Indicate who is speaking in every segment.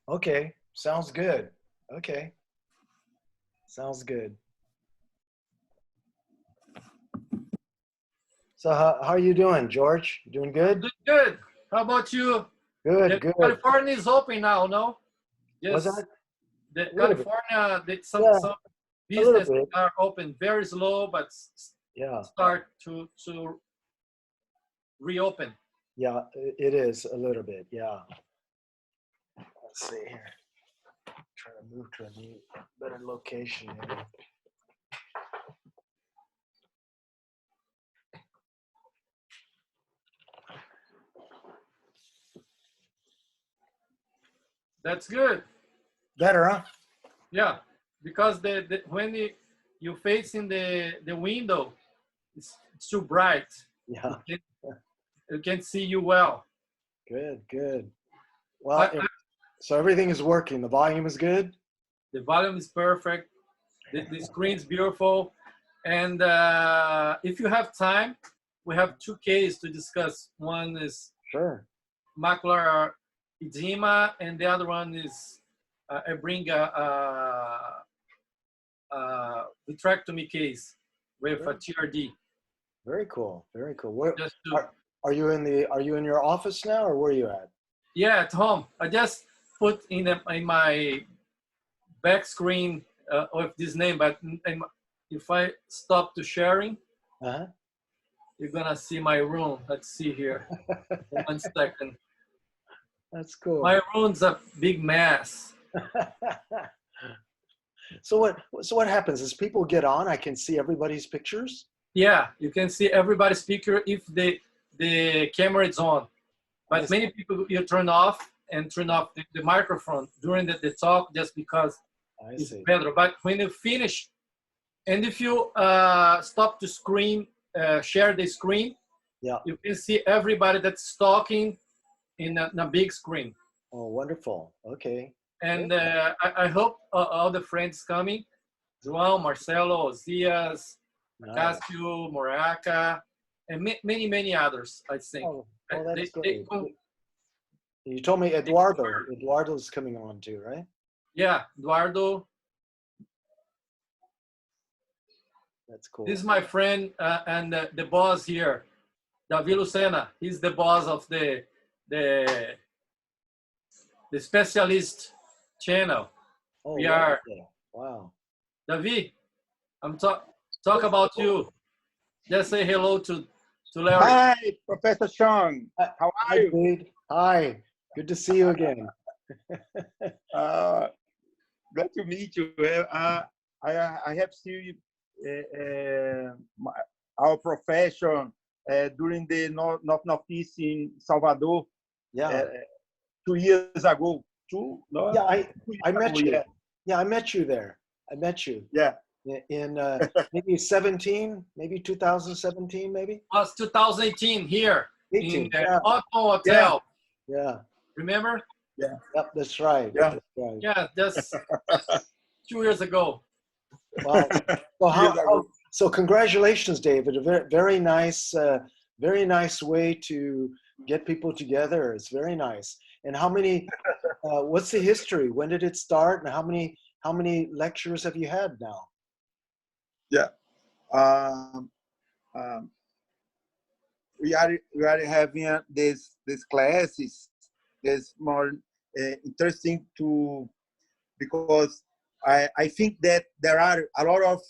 Speaker 1: Okay, sounds good. Okay, sounds good. So how are you doing, George? You doing good?
Speaker 2: Doing good. How about you?
Speaker 1: Good, good.
Speaker 2: California is open now, no?
Speaker 1: Was
Speaker 2: Yes.
Speaker 1: that?
Speaker 2: The
Speaker 1: A little bit.
Speaker 2: California, some
Speaker 1: Yeah, a little
Speaker 2: businesses
Speaker 1: bit.
Speaker 2: are open very slow, but
Speaker 1: Yeah,
Speaker 2: start to reopen.
Speaker 1: yeah, it is a little bit. Yeah. Let's see here. Trying to move to a new, better location here.
Speaker 2: That's good.
Speaker 1: Better, huh?
Speaker 2: Yeah, because when you facing the window, it's too bright.
Speaker 1: Yeah.
Speaker 2: You can't see you well.
Speaker 1: Good, good. Well,
Speaker 2: But
Speaker 1: so everything is working. The volume is good.
Speaker 2: the volume is perfect. The screen's beautiful. And if you have time, we have two cases to discuss. One is
Speaker 1: Sure.
Speaker 2: macular edema, and the other one is I bring a vitrectomy case with a TRD.
Speaker 1: Very cool. Very cool. Where
Speaker 2: Just to,
Speaker 1: are you in your office now, or where are you at?
Speaker 2: yeah, at home. I just put in my back screen with this name, but if I stop to sharing,
Speaker 1: Uh-huh.
Speaker 2: you're gonna see my room. Let's see here. 1 second.
Speaker 1: That's cool.
Speaker 2: My room's a big mess.
Speaker 1: So what happens is people get on, I can see everybody's pictures.
Speaker 2: Yeah, you can see everybody's picture if the camera is on. But many people you turn off the microphone during the talk just because it's better. But when you finish, and if you stop to screen, share the screen,
Speaker 1: yeah,
Speaker 2: you can see everybody that's talking in a big screen.
Speaker 1: Oh, wonderful. Okay.
Speaker 2: And I hope all the friends coming, João, Marcelo, Ozias, Cássio, Moraca, and many others, I think.
Speaker 1: Oh, that's great. You told me Eduardo's coming on too, right?
Speaker 2: Yeah, Eduardo.
Speaker 1: That's cool.
Speaker 2: This is my friend and the boss here, Davi Lucena. He's the boss of the specialist channel.
Speaker 1: Oh,
Speaker 2: we are.
Speaker 1: Wow.
Speaker 2: Davi, I'm talk about you. Just say hello to Larry.
Speaker 3: Hi, Professor Chong. How are you?
Speaker 1: Dude. Hi. Good to see you again.
Speaker 3: Glad to meet you. I have seen our profession during the Northeast in Salvador.
Speaker 1: Yeah.
Speaker 3: 2 years ago.
Speaker 1: Yeah, I met you. Yeah. Yeah, I met you there. I met you.
Speaker 3: Yeah.
Speaker 1: In maybe 2017, maybe?
Speaker 2: It was 2018 here
Speaker 1: 18,
Speaker 2: in the Otto Hotel.
Speaker 1: Yeah.
Speaker 2: Remember?
Speaker 3: Yeah.
Speaker 1: Yep, that's right.
Speaker 3: Yeah.
Speaker 1: That's right.
Speaker 2: Yeah, just 2 years ago.
Speaker 1: Wow. Well, so congratulations, David. A very nice way to get people together. It's very nice. And how many? What's the history? When did it start? And how many lectures have you had now?
Speaker 3: Yeah. We are having these classes. It's more interesting because I think that there are a lot of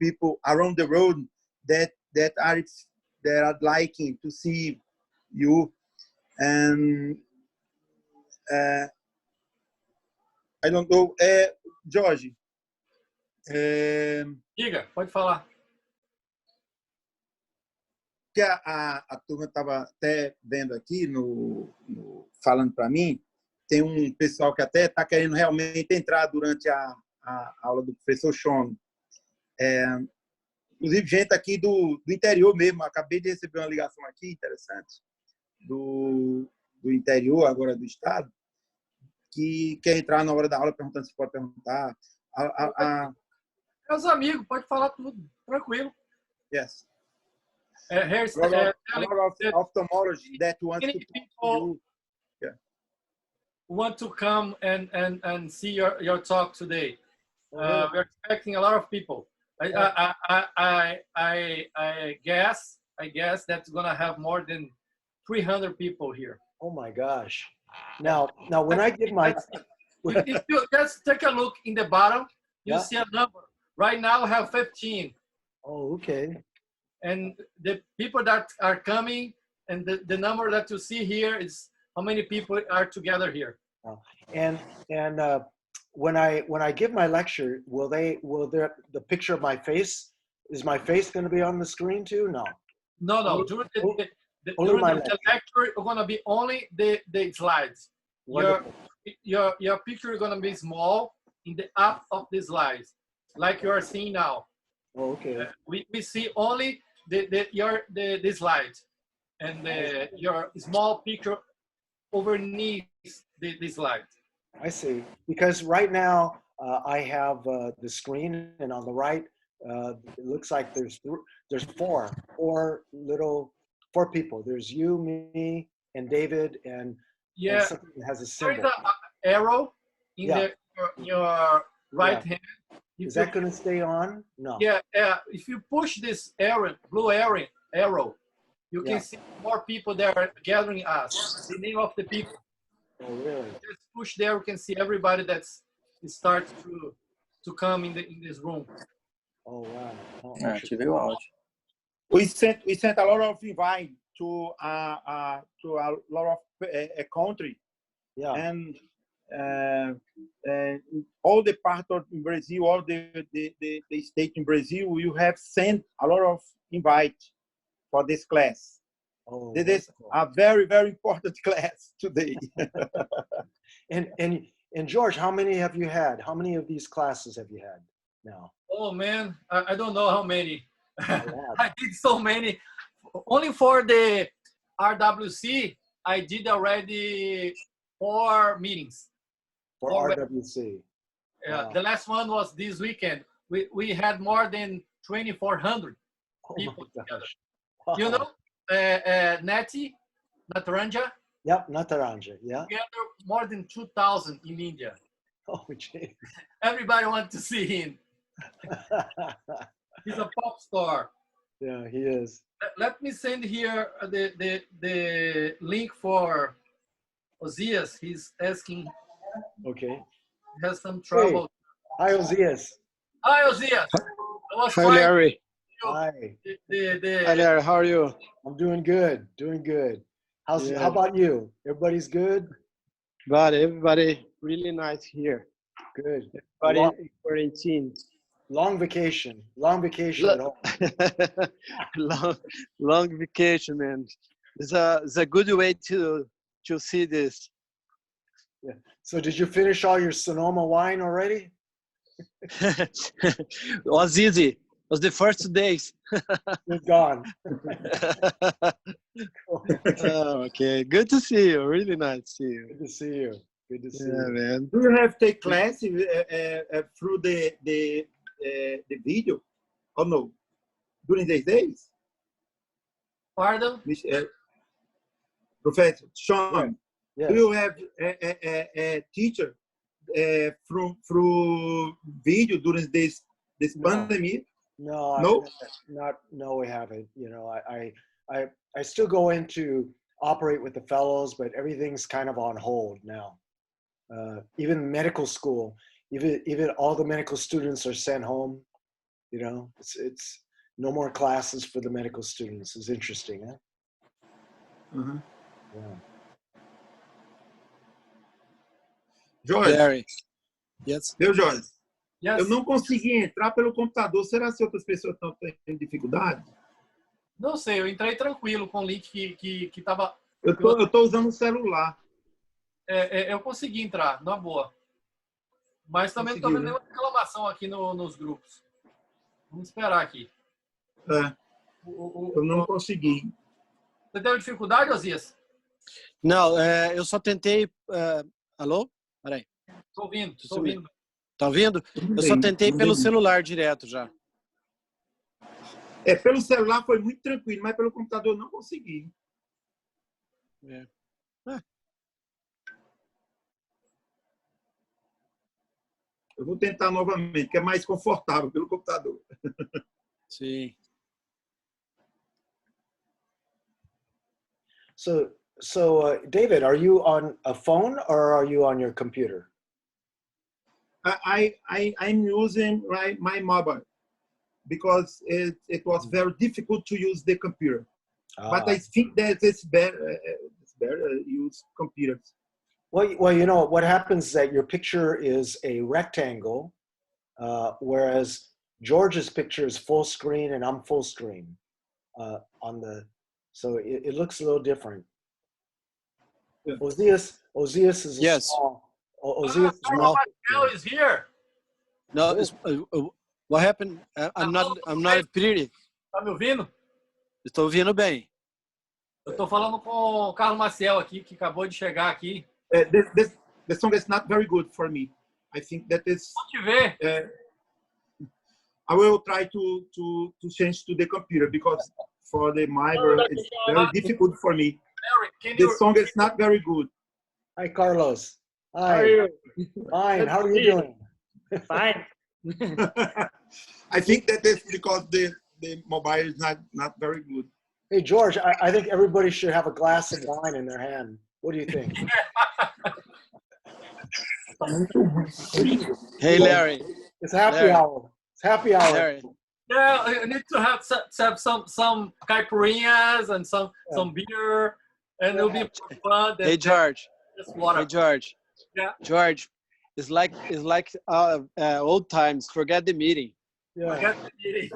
Speaker 3: people around the world that are liking to see you, and I don't know, Jorge.
Speaker 2: Diga, pode falar.
Speaker 3: Que a turma estava até vendo aqui, falando para mim, tem um pessoal que até está querendo realmente entrar durante a aula do professor Chong. Inclusive, gente aqui do interior mesmo. Acabei de receber uma ligação aqui, interessante, do interior, agora do estado, que quer entrar na hora da aula perguntando se pode perguntar.
Speaker 2: Meus amigos, pode falar tudo, tranquilo.
Speaker 3: Yes.
Speaker 2: Here's
Speaker 3: a lot of ophthalmology that wants to talk to you. Yeah.
Speaker 2: want to come and see your talk today. We're expecting a lot of people. I guess that's gonna have more than 300 people here.
Speaker 1: Oh my gosh! Now when I give my
Speaker 2: if you just take a look in the bottom, you
Speaker 1: Yeah.
Speaker 2: see a number. Right now, I have 15.
Speaker 1: Oh, okay.
Speaker 2: And the people that are coming, and the number that you see here is how many people are together here.
Speaker 1: And when I give my lecture, will the picture of my face, is my face going to be on the screen too? No.
Speaker 2: No. During the lecture, it's going to be only the slides. Your picture is going to be small in the up of the slides, like you are seeing now.
Speaker 1: Oh, okay.
Speaker 2: We see only the slides, and your small picture underneath the slide.
Speaker 1: I see. Because right now I have the screen, and on the right it looks like there's four people. There's you, me, and David, and something that has a symbol.
Speaker 2: There's an arrow in your right hand.
Speaker 1: Is that going to stay on? No.
Speaker 2: Yeah. If you push this blue arrow, you can see more people that are gathering us. The name of the people.
Speaker 1: Oh, really?
Speaker 2: Just push there, you can see everybody starts to come in this room.
Speaker 1: Oh, wow. Oh,
Speaker 4: ativei o áudio.
Speaker 3: We sent a lot of invite to a lot of country.
Speaker 1: Yeah.
Speaker 3: And all the part of Brazil, all the state in Brazil, you have sent a lot of invite for this class.
Speaker 1: Oh,
Speaker 3: this is a very, very important class today.
Speaker 1: and George, how many have you had? How many of these classes have you had now?
Speaker 2: Oh man, I don't know how many. I did so many. Only for the RWC, I did already 4 meetings.
Speaker 1: For RWC.
Speaker 2: Yeah, the last one was this weekend. We had more than 2,400 people together.
Speaker 1: Wow.
Speaker 2: You know, Nataranja.
Speaker 1: Yep, Nataranja. Yeah.
Speaker 2: Together more than 2,000 in India.
Speaker 1: Oh, geez.
Speaker 2: Everybody wants to see him. He's a pop star.
Speaker 1: Yeah, he is.
Speaker 2: Let me send here the link for Ozias. He's asking.
Speaker 1: Okay.
Speaker 2: He has some trouble.
Speaker 1: Hey. Hi, Ozias.
Speaker 2: Hi, Ozias.
Speaker 4: Hi, Larry.
Speaker 1: Hi.
Speaker 4: Hi, Larry. How are you?
Speaker 1: I'm doing good. Doing good. How about you? Everybody's good?
Speaker 4: But everybody really nice here.
Speaker 1: Good.
Speaker 4: Everybody in quarantine.
Speaker 1: Long vacation. Long vacation at home.
Speaker 4: long vacation, man. It's a good way to see this.
Speaker 1: Yeah. So did you finish all your Sonoma wine already?
Speaker 4: It was easy. It was the first 2 days.
Speaker 1: It's gone.
Speaker 4: Okay, good to see you. Really nice to see you.
Speaker 1: Good to see you. Good to see you.
Speaker 4: Man.
Speaker 3: Do you have to take class through the video or no? During these days?
Speaker 2: Pardon?
Speaker 3: Professor Chong,
Speaker 1: Yes.
Speaker 3: do you have a teacher through video during this pandemic?
Speaker 1: No, no, we haven't. You know, I still go in to operate with the fellows, but everything's kind of on hold now. Even medical school, even all the medical students are sent home. You know, it's no more classes for the medical students. It's interesting, huh?
Speaker 3: Uh-huh.
Speaker 1: Yeah.
Speaker 3: Jorge,
Speaker 4: Larry. Yes.
Speaker 3: Jorge,
Speaker 2: Yes.
Speaker 3: eu não consegui entrar pelo computador. Será que outras pessoas estão tendo dificuldade?
Speaker 2: Não sei, eu entrei tranquilo com o link que tava.
Speaker 3: Eu tô usando o celular.
Speaker 2: Eu consegui entrar, na boa. Mas também estou vendo uma reclamação aqui nos grupos. Vamos esperar aqui.
Speaker 3: Eu não consegui.
Speaker 2: Você teve dificuldade, Ozias?
Speaker 4: Não, eu só tentei... alô? Peraí.
Speaker 2: Estou ouvindo, estou ouvindo.
Speaker 4: Tá ouvindo? Eu só tentei pelo celular direto já.
Speaker 3: Pelo celular foi muito tranquilo, mas pelo computador eu não consegui. Eu vou tentar novamente, que é mais confortável pelo computador.
Speaker 4: Sim.
Speaker 1: So David, are you on a phone or are you on your computer?
Speaker 3: I'm using my mobile because it was very difficult to use the computer. But I think that it's better use computers.
Speaker 1: Well, you know, what happens is that your picture is a rectangle, whereas George's picture is full screen and I'm full screen so it looks a little different. Yeah. Osias is
Speaker 4: yes.
Speaker 1: Small. Osias
Speaker 2: is here.
Speaker 4: No, what happened? I'm not pretty.
Speaker 2: Tá me ouvindo?
Speaker 4: Estou ouvindo bem.
Speaker 2: Eu estou falando com o Carlos Maciel aqui, que acabou de chegar aqui.
Speaker 3: The song is not very good for me. I think that is.
Speaker 2: Pode ver.
Speaker 3: I will try to change to the computer because for the mobile it's very difficult for me. The song is not very good.
Speaker 1: Hi, Carlos. Hi.
Speaker 5: How are you?
Speaker 1: Fine. How are you doing?
Speaker 5: Fine.
Speaker 3: I think that is because the mobile is not very good.
Speaker 1: Hey, George, I think everybody should have a glass of wine in their hand. What do you think?
Speaker 4: Hey, Larry.
Speaker 1: It's happy hour. It's happy hour.
Speaker 4: Larry.
Speaker 2: Yeah, you need to have some caipirinhas and some beer, and it'll be fun.
Speaker 4: Hey, George.
Speaker 2: Hey,
Speaker 4: George.
Speaker 2: Yeah.
Speaker 4: George, it's like old times. Forget the meeting.
Speaker 1: Yeah.
Speaker 2: Forget the meeting.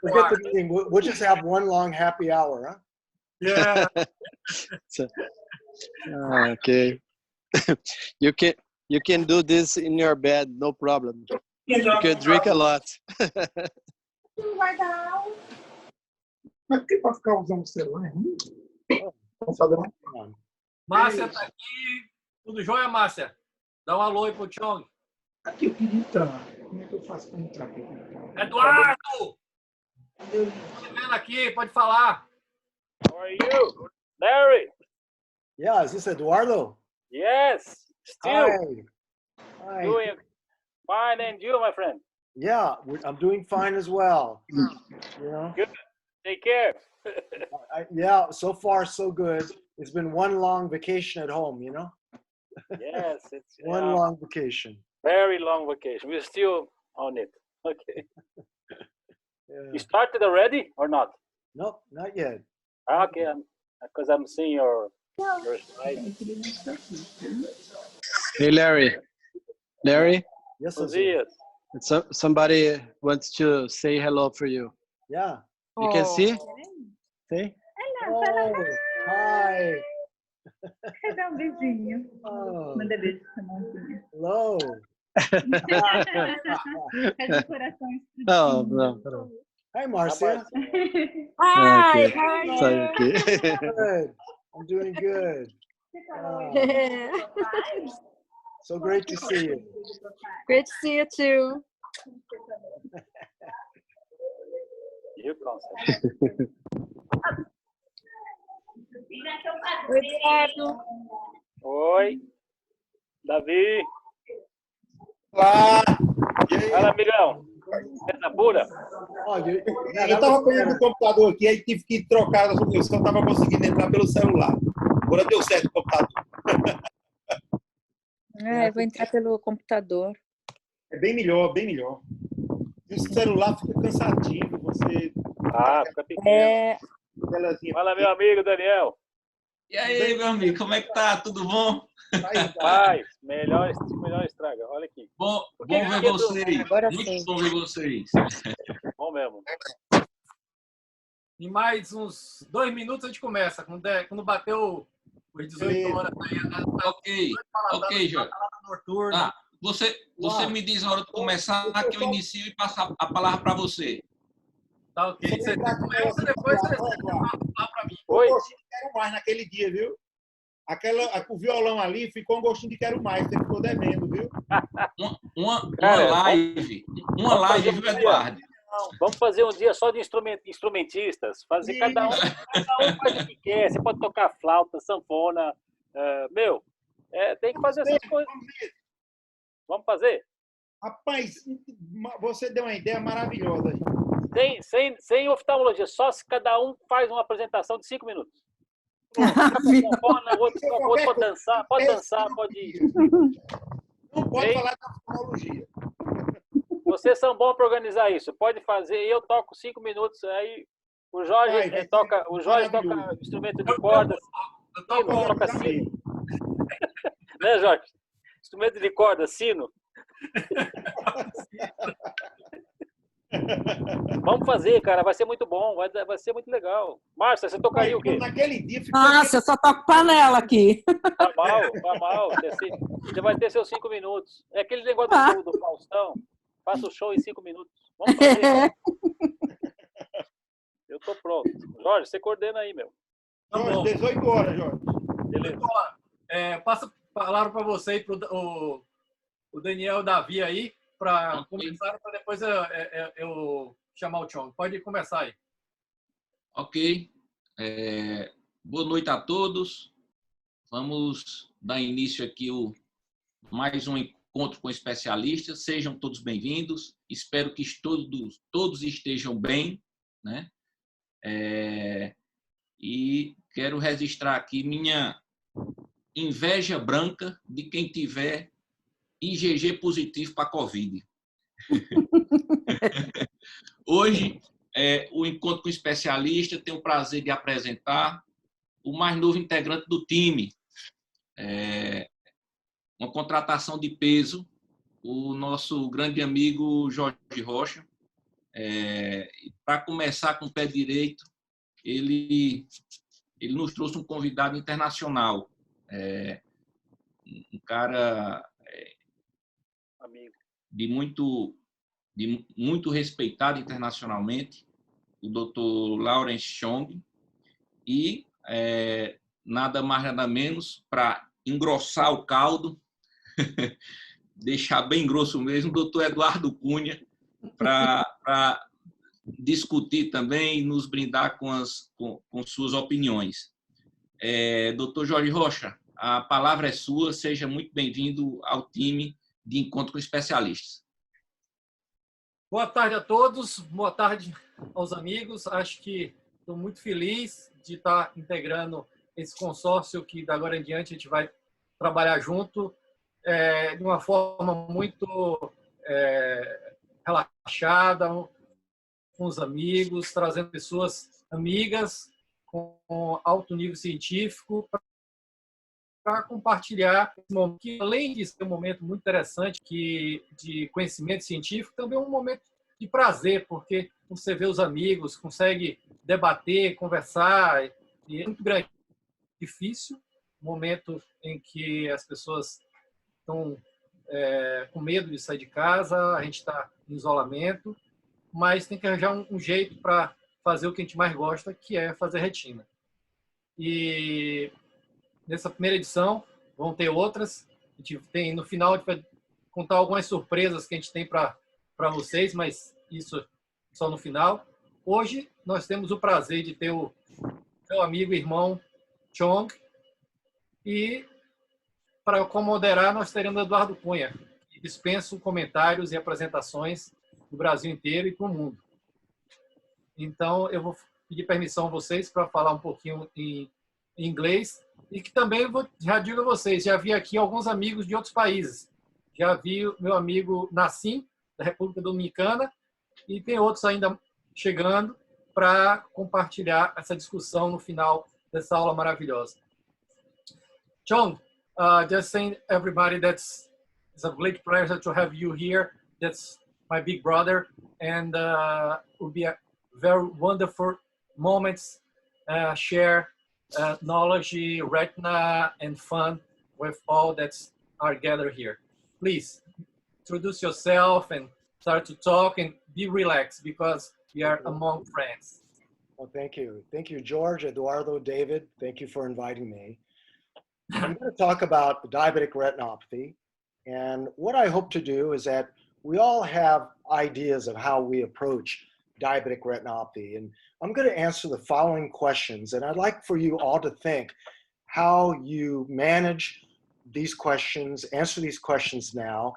Speaker 1: Forget the meeting. We'll just have one long happy hour, huh?
Speaker 2: Yeah.
Speaker 4: Okay. You can do this in your bed, no problem. You can drink a lot.
Speaker 6: Não vai dar.
Speaker 3: Mas por que para ficar usando o celular?
Speaker 2: Márcia tá aqui. Tudo jóia, Márcia? Dá um alô aí pro Chong.
Speaker 3: Aqui eu queria entrar. Como é que eu faço para entrar aqui?
Speaker 2: Eduardo! Tô vendo aqui, pode falar.
Speaker 5: How are you? Larry?
Speaker 1: Yeah, is this Eduardo?
Speaker 5: Yes. Still
Speaker 1: Hi.
Speaker 5: doing fine, and you, my friend?
Speaker 1: Yeah, I'm doing fine as well. You know?
Speaker 5: Good. Take care.
Speaker 1: Yeah, so far so good. It's been one long vacation at home, you know?
Speaker 5: Yes, it's
Speaker 1: one long vacation.
Speaker 5: Very long vacation. We're still on it. Okay.
Speaker 1: Yeah.
Speaker 5: You started already or not?
Speaker 1: Nope, not yet.
Speaker 5: Okay, because I'm seeing your slide.
Speaker 4: Hey, Larry. Larry?
Speaker 1: Yes,
Speaker 5: Osias.
Speaker 4: Somebody wants to say hello for you.
Speaker 1: Yeah.
Speaker 4: You can see? See?
Speaker 1: Oh, hi.
Speaker 6: Quer dar beijinho?
Speaker 1: Oh.
Speaker 6: Manda beijo pra mãozinha.
Speaker 1: Hello.
Speaker 6: Faz coração
Speaker 4: Oh, no.
Speaker 1: Hi, Marcia.
Speaker 6: Hi,
Speaker 4: Okay.
Speaker 6: how are you?
Speaker 4: Sorry, okay.
Speaker 1: Good. I'm doing good. So great to see you.
Speaker 6: Great to see you too.
Speaker 5: You concept.
Speaker 6: Oi, Eduardo.
Speaker 5: Oi. Davi.
Speaker 3: Olá!
Speaker 5: Fala, amigão. Essa pura?
Speaker 3: Eu estava pegando o computador aqui, aí tive que trocar, eu só estava conseguindo entrar pelo celular. Agora deu certo o computador.
Speaker 6: Eu vou entrar pelo computador.
Speaker 3: É bem melhor, bem melhor. E o celular fica cansativo, você...
Speaker 5: Fica pequeno. Fala, meu amigo Daniel.
Speaker 7: E aí, meu amigo, como é que tá? Tudo bom?
Speaker 5: Paz, melhor estraga. Olha aqui.
Speaker 7: Bom ver vocês.
Speaker 6: Agora
Speaker 7: Muito
Speaker 6: sim.
Speaker 7: bom ver vocês.
Speaker 5: Bom mesmo.
Speaker 2: Em mais uns 2 minutos a gente começa. Quando bateu os 18 horas aí.
Speaker 7: Ok, Jorge. Tá. Você me diz a hora de começar, que eu inicio e passo a palavra para você.
Speaker 2: Tá ok. Você começa, depois você fala para mim.
Speaker 3: Oi. Eu gostinho de quero mais naquele dia, viu? O violão ali ficou um gostinho de quero mais, você ficou devendo, viu?
Speaker 7: Uma live, viu, Eduardo?
Speaker 5: Vamos fazer um dia só de instrumentistas. Fazer cada um faz o que quer. Você pode tocar flauta, sanfona. Tem que fazer essas coisas. Vamos fazer?
Speaker 3: Rapaz, você deu uma ideia maravilhosa aí.
Speaker 5: Sem oftalmologia, só se cada um faz uma apresentação de 5 minutos. O outro pode dançar, pode...
Speaker 3: Não pode falar da oftalmologia.
Speaker 5: Vocês são bons para organizar isso. Pode fazer, eu toco 5 minutos, aí o Jorge toca instrumento de corda, sino, toca sino. Né, Jorge? Instrumento de corda, sino. Vamos fazer, cara. Vai ser muito bom. Vai ser muito legal. Márcia, você tocaria o quê?
Speaker 3: Naquele dia
Speaker 8: Nossa, eu só toco panela aqui.
Speaker 5: Tá mal. Você vai ter seus 5 minutos. É aquele negócio do Faustão. Faça o show em 5 minutos. Vamos fazer. Eu tô pronto. Jorge, você coordena aí, meu.
Speaker 3: Jorge, 18 horas, Jorge.
Speaker 5: Beleza.
Speaker 2: Passa a palavra para você e para o Daniel e Davi aí, para começar, para depois eu chamar o Chong. Pode começar aí.
Speaker 7: Ok. Boa noite a todos. Vamos dar início aqui mais um encontro com especialistas. Sejam todos bem-vindos. Espero que todos estejam bem, né? E quero registrar aqui minha inveja branca de quem tiver IgG positivo para Covid. Hoje, o encontro com especialista, tenho o prazer de apresentar o mais novo integrante do time. Uma contratação de peso, o nosso grande amigo Jorge Rocha. Para começar com o pé direito, ele nos trouxe um convidado internacional. Um cara de muito respeitado internacionalmente, o Dr. Lawrence Chong, e nada mais nada menos, para engrossar o caldo, deixar bem grosso mesmo, o Dr. Eduardo Cunha, para discutir também e nos brindar com suas opiniões. Dr. Jorge Rocha, a palavra é sua, seja muito bem-vindo ao time de Encontro com Especialistas.
Speaker 2: Boa tarde a todos, boa tarde aos amigos. Acho que estou muito feliz de estar integrando esse consórcio que, da agora em diante, a gente vai trabalhar junto de uma forma muito relaxada, com os amigos, trazendo pessoas amigas com alto nível científico para compartilhar esse momento, que além de ser um momento muito interessante de conhecimento científico, também é um momento de prazer, porque você vê os amigos, consegue debater, conversar, e é muito grande. Difícil, momento em que as pessoas estão com medo de sair de casa, a gente está em isolamento, mas tem que arranjar um jeito para fazer o que a gente mais gosta, que é fazer retina. E nessa primeira edição vão ter outras. A gente tem, no final, a gente vai contar algumas surpresas que a gente tem para vocês, mas isso só no final. Hoje nós temos o prazer de ter o meu amigo e irmão Chong, e para moderar nós teremos o Eduardo Cunha, que dispensa comentários e apresentações do Brasil inteiro e para o mundo. Então eu vou pedir permissão a vocês para falar um pouquinho em inglês, e que também já digo a vocês, já vi aqui alguns amigos de outros países. Já vi o meu amigo Nesse, da República Dominicana, e tem outros ainda chegando para compartilhar essa discussão no final dessa aula maravilhosa. Chong, just saying everybody it's a great pleasure to have you here. That's my big brother, and will be a very wonderful moments share knowledge, retina, and fun with all that are gathered here. Please introduce yourself and start to talk and be relaxed because we are among friends.
Speaker 1: Well, thank you. Thank you, George, Eduardo, David. Thank you for inviting me. I'm going to talk about diabetic retinopathy. And what I hope to do is that we all have ideas of how we approach diabetic retinopathy. And I'm going to answer the following questions. And I'd like for you all to think how you manage these questions, answer these questions now.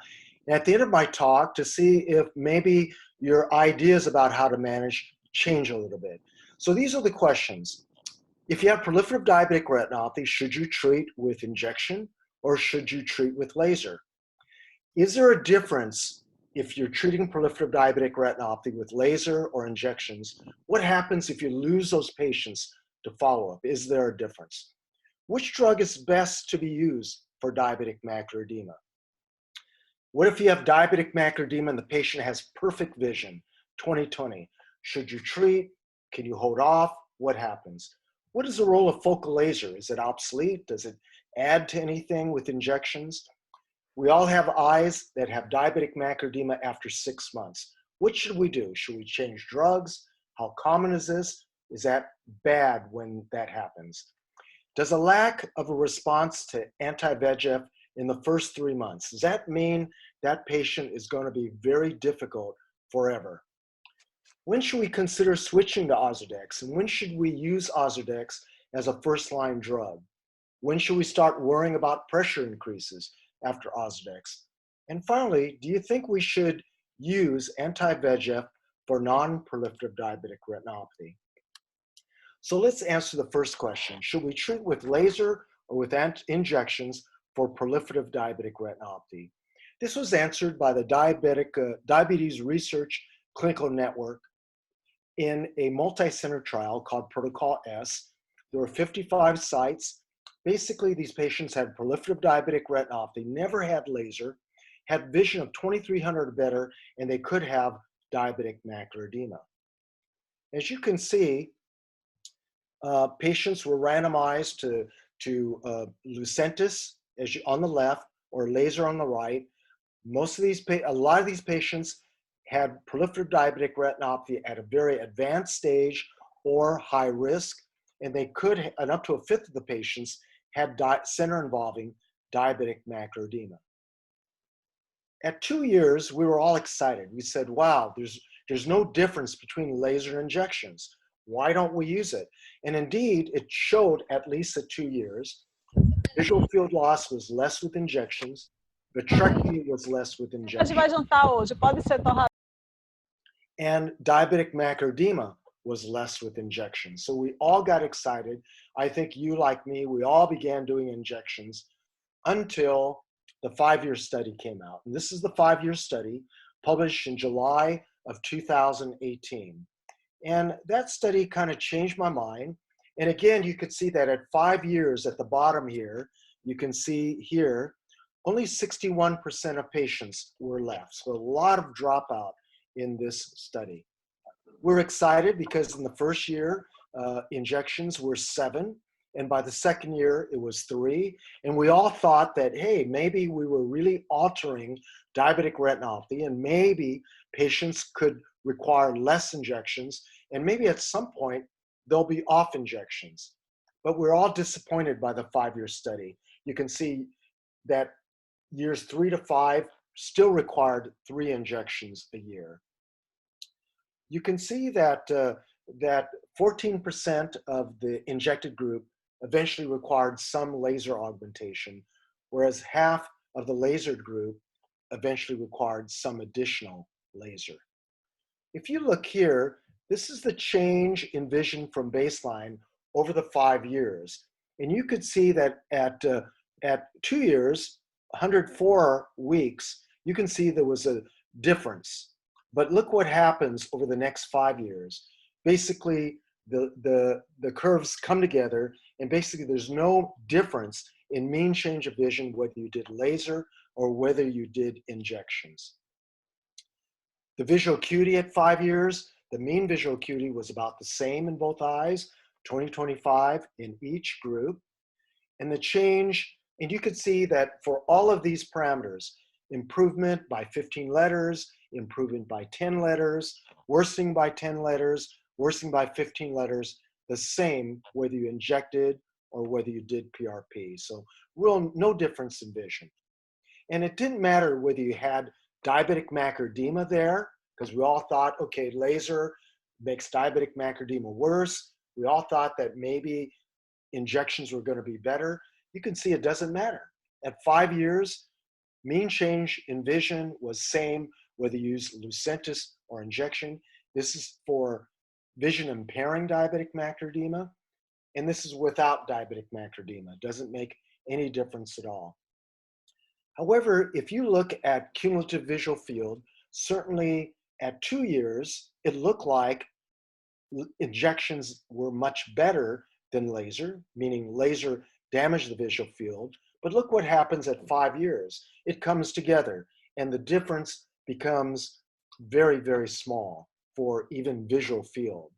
Speaker 1: And at the end of my talk, to see if maybe your ideas about how to manage change a little bit. So these are the questions. If you have proliferative diabetic retinopathy, should you treat with injection or should you treat with laser? Is there a difference if you're treating proliferative diabetic retinopathy with laser or injections? What happens if you lose those patients to follow-up? Is there a difference? Which drug is best to be used for diabetic macular edema? What if you have diabetic macular edema and the patient has perfect vision, 20/20? Should you treat? Can you hold off? What happens? What is the role of focal laser? Is it obsolete? Does it add to anything with injections? We all have eyes that have diabetic macular edema after 6 months. What should we do? Should we change drugs? How common is this? Is that bad when that happens? Does a lack of a response to anti-VEGF in the first 3 months, does that mean that patient is going to be very difficult forever? When should we consider switching to Ozurdex? And when should we use Ozurdex as a first-line drug? When should we start worrying about pressure increases after Ozurdex? And finally, do you think we should use anti-VEGF for non-proliferative diabetic retinopathy? So let's answer the first question. Should we treat with laser or with injections for proliferative diabetic retinopathy? This was answered by the Diabetes Research Clinical Network in a multi-center trial called Protocol S. There were 55 sites. Basically, these patients had proliferative diabetic retinopathy, never had laser, had vision of 2300 or better, and they could have diabetic macular edema. As you can see, patients were randomized to Lucentis on the left or laser on the right. A lot of these patients had proliferative diabetic retinopathy at a very advanced stage or high risk, and up to a fifth of the patients had center involving diabetic macular edema. At 2 years, we were all excited. We said, wow, there's no difference between laser and injections. Why don't we use it? And indeed, it showed at least at 2 years, visual field loss was less with injections, vitrectomy was less with injections. And diabetic macular edema was less with injections. So we all got excited. I think you, like me, we all began doing injections until the 5-year study came out. And this is the 5-year study published in July of 2018. And that study kind of changed my mind. And again, you could see that at 5 years at the bottom here, you can see here, only 61% of patients were left. So a lot of dropout in this study. We're excited because in the first year, injections were 7. And by the second year, it was 3. And we all thought that, hey, maybe we were really altering diabetic retinopathy and maybe patients could require less injections. And maybe at some point, they'll be off injections. But we're all disappointed by the 5-year study. You can see that years 3 to 5 still required 3 injections a year. You can see that that 14% of the injected group eventually required some laser augmentation, whereas half of the lasered group eventually required some additional laser. If you look here, this is the change in vision from baseline over the 5 years. And you could see that at 2 years, 104 weeks, you can see there was a difference. But look what happens over the next 5 years. Basically, the curves come together, and basically there's no difference in mean change of vision whether you did laser or whether you did injections. The visual acuity at 5 years, the mean visual acuity was about the same in both eyes, 20/25 in each group. And the change, and you could see that for all of these parameters, improvement by 15 letters, improvement by 10 letters, worsening by 10 letters, worsening by 15 letters, the same whether you injected or whether you did PRP. So no difference in vision. And it didn't matter whether you had diabetic macular edema there, because we all thought, okay, laser makes diabetic macular edema worse. We all thought that maybe injections were going to be better. You can see it doesn't matter. At 5 years, mean change in vision was same whether you use Lucentis or injection. This is for vision impairing diabetic macular edema, and this is without diabetic macular edema. It doesn't make any difference at all. However, if you look at cumulative visual field, certainly at 2 years, it looked like injections were much better than laser, meaning laser damaged the visual field. But look what happens at 5 years. It comes together, and the difference becomes very, very small for even visual field.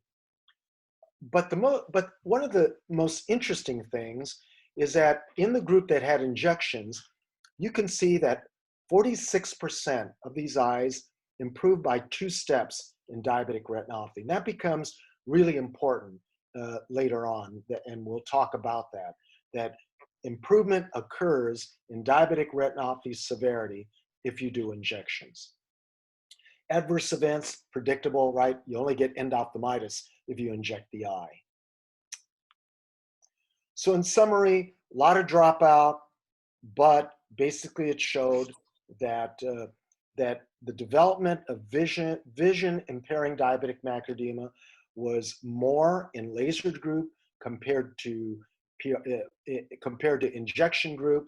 Speaker 1: But one of the most interesting things is that in the group that had injections, you can see that 46% of these eyes improved by 2 steps in diabetic retinopathy. And that becomes really important later on, and we'll talk about that improvement occurs in diabetic retinopathy severity if you do injections. Adverse events, predictable, right? You only get endophthalmitis if you inject the eye. So in summary, a lot of dropout, but basically it showed that that the development of vision impairing diabetic macular edema was more in lasered group compared to injection group,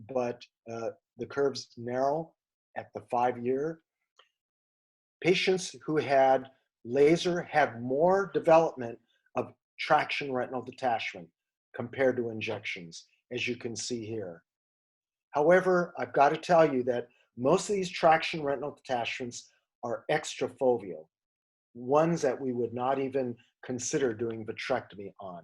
Speaker 1: but the curves narrow at the 5-year. Patients who had laser had more development of traction retinal detachment compared to injections, as you can see here. However, I've got to tell you that most of these traction retinal detachments are extrafoveal, ones that we would not even consider doing vitrectomy on.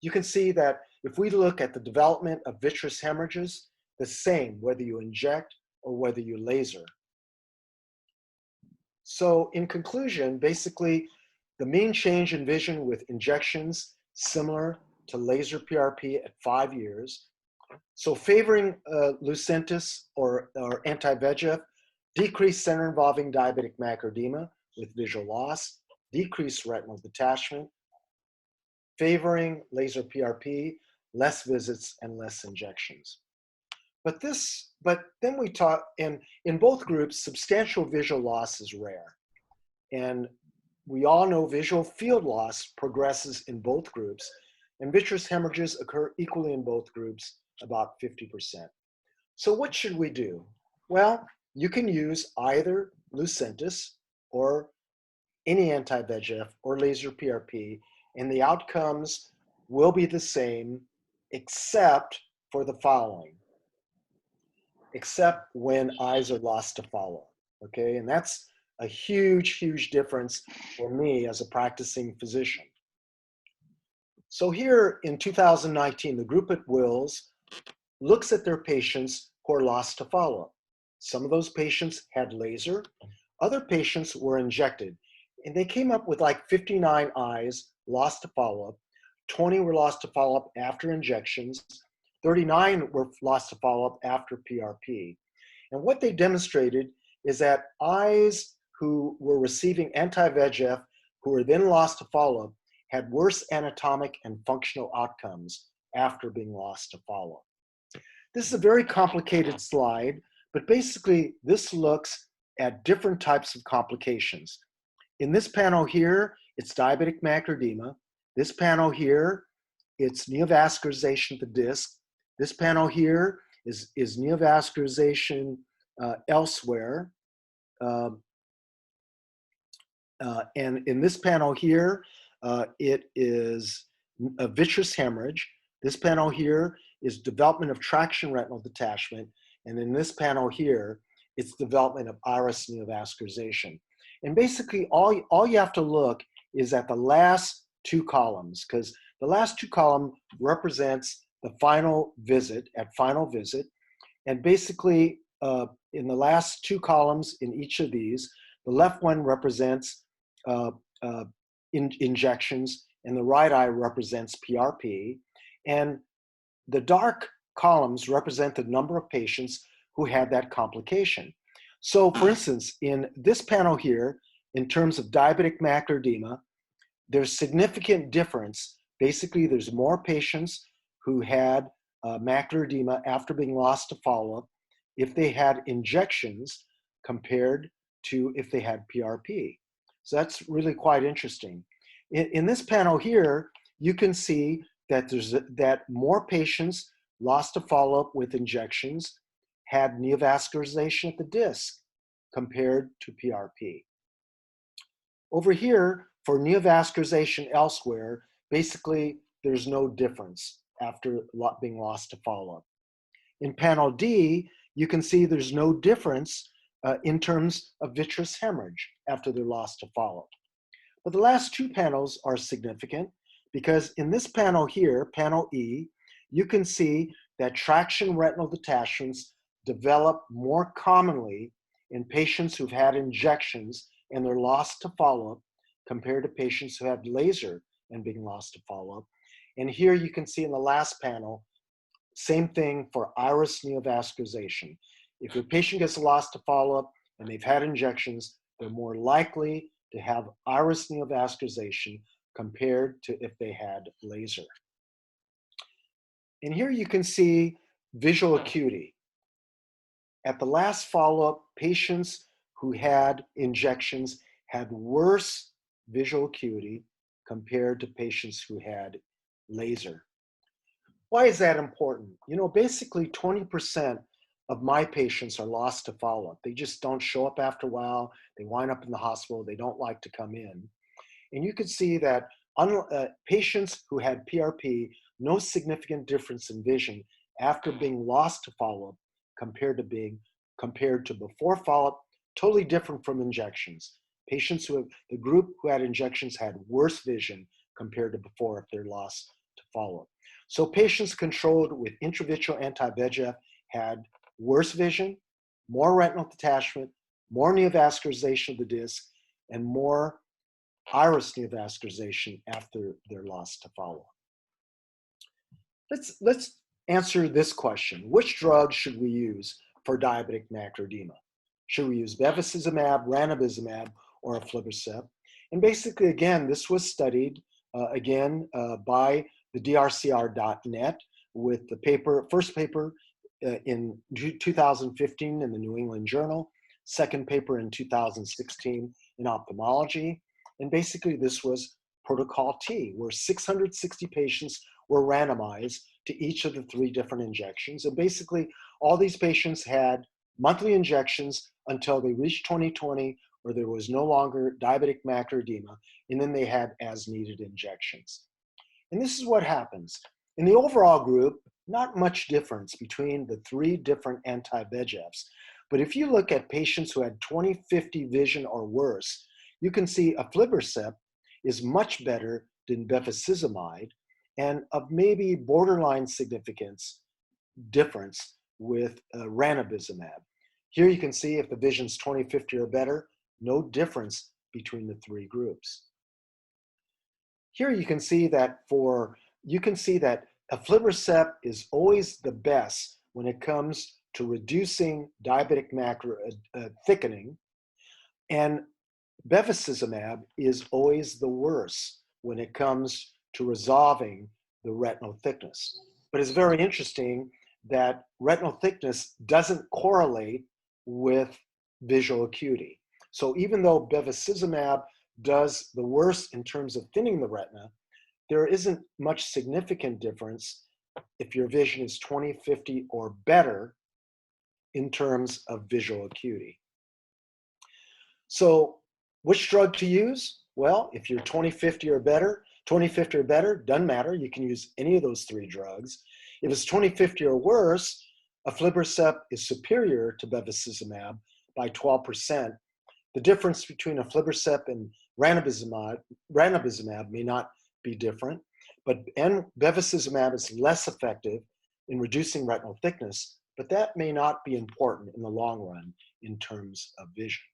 Speaker 1: You can see that if we look at the development of vitreous hemorrhages, the same whether you inject or whether you laser. So in conclusion, basically, the mean change in vision with injections similar to laser PRP at 5 years. So favoring Lucentis or anti-VEGF, decreased center involving diabetic macular edema with visual loss, decreased retinal detachment, favoring laser PRP, less visits and less injections. But then we talk, and in both groups, substantial visual loss is rare. And we all know visual field loss progresses in both groups, and vitreous hemorrhages occur equally in both groups, about 50%. So what should we do? Well, you can use either Lucentis or any anti-VEGF or laser PRP, and the outcomes will be the same except for the following. Except when eyes are lost to follow, okay? And that's a huge, huge difference for me as a practicing physician. So here in 2019, the group at Wills looks at their patients who are lost to follow-up. Some of those patients had laser, other patients were injected, and they came up with like 59 eyes lost to follow-up, 20 were lost to follow-up after injections, 39 were lost to follow-up after PRP. And what they demonstrated is that eyes who were receiving anti-VEGF, who were then lost to follow-up, had worse anatomic and functional outcomes after being lost to follow-up. This is a very complicated slide, but basically this looks at different types of complications. In this panel here, it's diabetic macular edema. This panel here, it's neovascularization of the disc. This panel here is neovascularization elsewhere. And in this panel here, it is a vitreous hemorrhage. This panel here is development of traction retinal detachment. And in this panel here, it's development of iris neovascularization. And basically, all you have to look is at the last 2 columns, because the last 2 columns represents the final visit, at final visit. And basically, in the last 2 columns in each of these, the left one represents injections, and the right eye represents PRP. And the dark columns represent the number of patients who had that complication. So for instance, in this panel here, in terms of diabetic macular edema, there's significant difference. Basically, there's more patients who had macular edema after being lost to follow-up if they had injections compared to if they had PRP. So that's really quite interesting. In this panel here, you can see that that more patients lost to follow-up with injections had neovascularization at the disc compared to PRP. Over here, for neovascularization elsewhere, basically there's no difference after being lost to follow-up. In panel D, you can see there's no difference in terms of vitreous hemorrhage after they're lost to follow-up. But the last two panels are significant because in this panel here, panel E, you can see that traction retinal detachments develop more commonly in patients who've had injections and they're lost to follow-up compared to patients who had laser and being lost to follow-up. And here you can see in the last panel, same thing for iris neovascularization. If your patient gets lost to follow-up and they've had injections, they're more likely to have iris neovascularization compared to if they had laser. And here you can see visual acuity. At the last follow-up, patients who had injections had worse visual acuity compared to patients who had laser. Why is that important? You know, basically 20% of my patients are lost to follow-up. They just don't show up after a while. They wind up in the hospital. They don't like to come in. And you can see that patients who had PRP, no significant difference in vision after being lost to follow-up compared to before follow-up, totally different from injections. Patients the group who had injections had worse vision compared to before if they're lost to follow-up. So patients controlled with intravitreal anti-VEGF had worse vision, more retinal detachment, more neovascularization of the disc, and more iris neovascularization after they're lost to follow-up. Let's answer this question. Which drug should we use for diabetic macular edema? Should we use bevacizumab, ranibizumab, or aflibercept? And basically, again, this was studied by the drcr.net with the first paper in 2015 in the New England Journal, second paper in 2016 in Ophthalmology. And basically, this was protocol T, where 660 patients were randomized to each of the 3 different injections. And basically, all these patients had monthly injections until they reached 2020, where there was no longer diabetic macular edema, and then they had as-needed injections. And this is what happens. In the overall group, not much difference between the 3 different anti-VEGFs. But if you look at patients who had 20/50 vision or worse, you can see aflibercept is much better than bevacizumab and of maybe borderline significance difference with ranibizumab. Here you can see if the vision's 20/50 or better, no difference between the 3 groups. Here you can see that aflibercept is always the best when it comes to reducing diabetic macular thickening, and bevacizumab is always the worst when it comes to resolving the retinal thickness. But it's very interesting that retinal thickness doesn't correlate with visual acuity. So even though bevacizumab does the worst in terms of thinning the retina, there isn't much significant difference if your vision is 20/50 or better in terms of visual acuity. So which drug to use? Well, if you're 20/50 or better, doesn't matter. You can use any of those 3 drugs. If it's 20/50 or worse, aflibercept is superior to bevacizumab by 12%. The difference between aflibercept and ranibizumab may not be different, and bevacizumab is less effective in reducing retinal thickness, but that may not be important in the long run in terms of vision.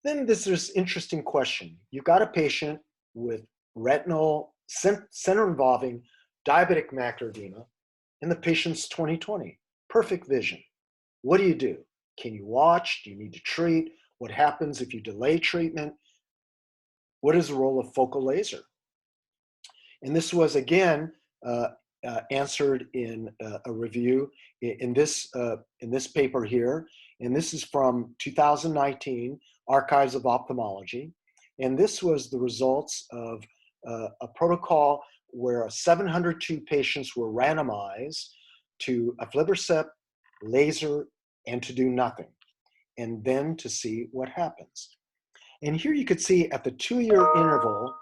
Speaker 1: Then there's this interesting question. You've got a patient with retinal center involving diabetic macular edema, and the patient's 20/20, perfect vision. What do? Can you watch? Do you need to treat? What happens if you delay treatment? What is the role of focal laser? And this was, again, answered in a review in this paper here. And this is from 2019, Archives of Ophthalmology. And this was the results of a protocol where 702 patients were randomized to aflibercept, laser, and to do nothing, and then to see what happens. And here you could see at the 2-year interval,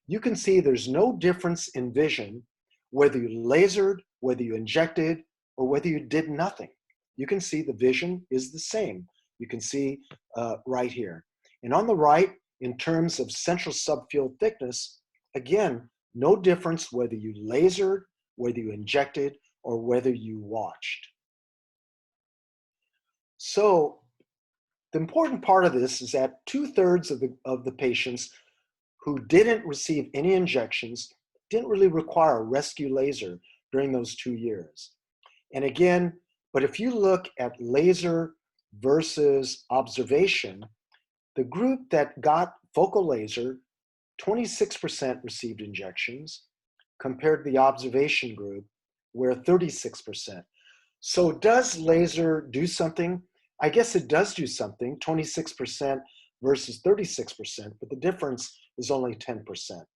Speaker 1: you can see there's no difference in vision, whether you lasered, whether you injected, or whether you did nothing. You can see the vision is the same. You can see right here. And on the right, in terms of central subfield thickness, again, no difference whether you lasered, whether you injected, or whether you watched. So the important part of this is that 2/3 of the patients who didn't receive any injections didn't really require a rescue laser during those 2 years. And again, but if you look at laser versus observation, the group that got focal laser, 26% received injections, compared to the observation group, where 36%. So does laser do something? I guess it does do something, 26% versus 36%, but the difference is only 10%.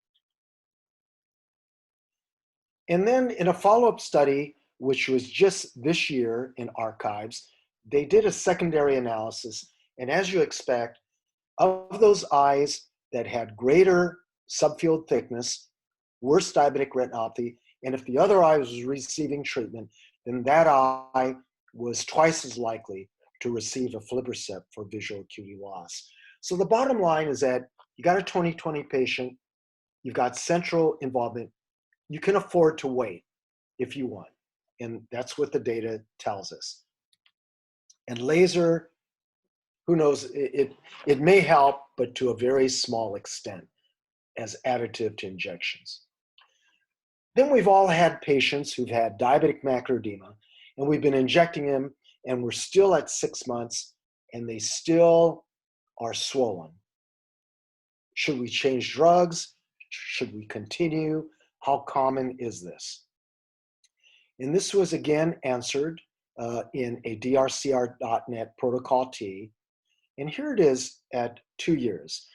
Speaker 1: And then in a follow-up study, which was just this year in Archives, they did a secondary analysis. And as you expect, of those eyes that had greater subfield thickness, worse diabetic retinopathy, and if the other eye was receiving treatment, then that eye was twice as likely to receive aflibercept for visual acuity loss. So the bottom line is that you got a 20/20 patient, you've got central involvement, you can afford to wait if you want. And that's what the data tells us. And laser, who knows, it may help, but to a very small extent as additive to injections. Then we've all had patients who've had diabetic macular edema, and we've been injecting them, and we're still at 6 months, and they still are swollen. Should we change drugs? Should we continue? How common is this? And this was again answered in a drcr.net protocol T. And here it is at 2 years.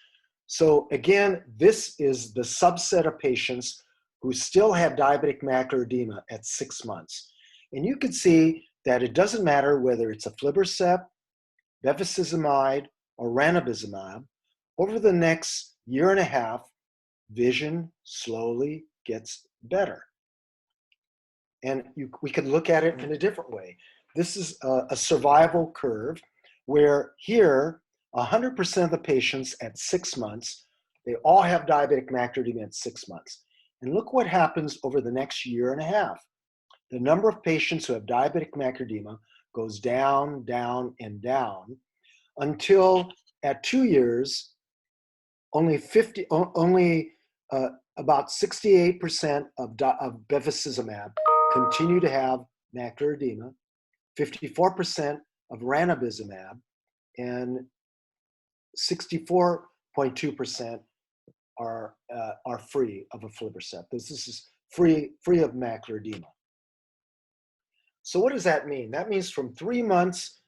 Speaker 1: So again, this is the subset of patients who still have diabetic macular edema at 6 months. And you can see that it doesn't matter whether it's aflibercept, bevacizumab, or ranibizumab. Over the next year and a half, vision slowly gets better. And we could look at it in a different way. This is a survival curve where here, 100% of the patients at 6 months, they all have diabetic macular edema at 6 months. And look what happens over the next year and a half. The number of patients who have diabetic macular edema goes down, down, and down until at 2 years, only about 68% of bevacizumab continue to have macular edema, 54% of ranibizumab, and 64.2% are free of aflibercept. This is free of macular edema. So what does that mean? That means from 3 months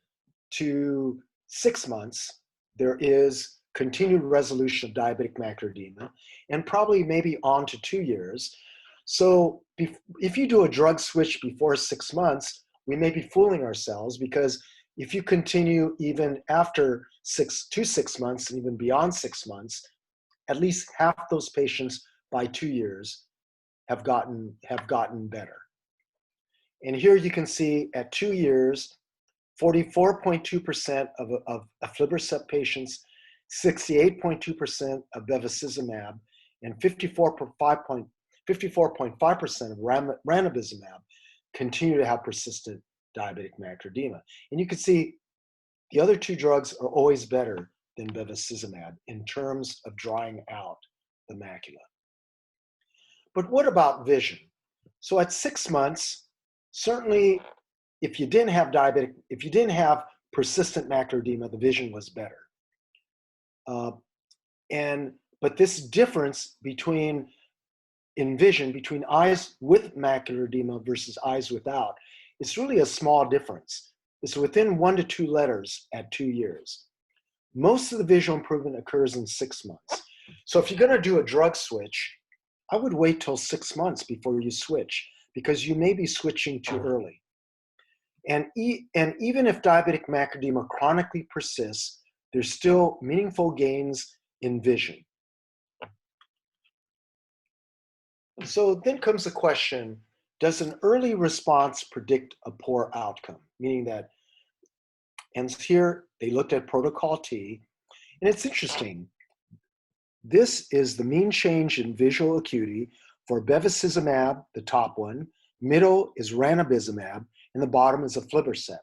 Speaker 1: to 6 months, there is continued resolution of diabetic macular edema, and probably maybe on to 2 years. So if you do a drug switch before 6 months, we may be fooling ourselves, because if you continue even after 6 months and even beyond 6 months, at least half those patients by 2 years have gotten better. And here you can see at 2 years, 44.2% of aflibercept patients, 68.2% of bevacizumab, and 54.5% of ranibizumab continue to have persistent diabetic macular edema. And you can see the other two drugs are always better than bevacizumab in terms of drying out the macula. But what about vision? So at 6 months, certainly if you didn't have persistent macular edema, the vision was better. But this difference between in vision between eyes with macular edema versus eyes without, it's really a small difference. It's within 1 to 2 letters at 2 years. Most of the visual improvement occurs in 6 months. So if you're going to do a drug switch, I would wait till 6 months before you switch, because you may be switching too early. And even if diabetic macular edema chronically persists, there's still meaningful gains in vision. So then comes the question, does an early response predict a poor outcome? Meaning that, and here they looked at protocol T, and it's interesting. This is the mean change in visual acuity for bevacizumab, the top one, middle is ranibizumab, and the bottom is aflibercept.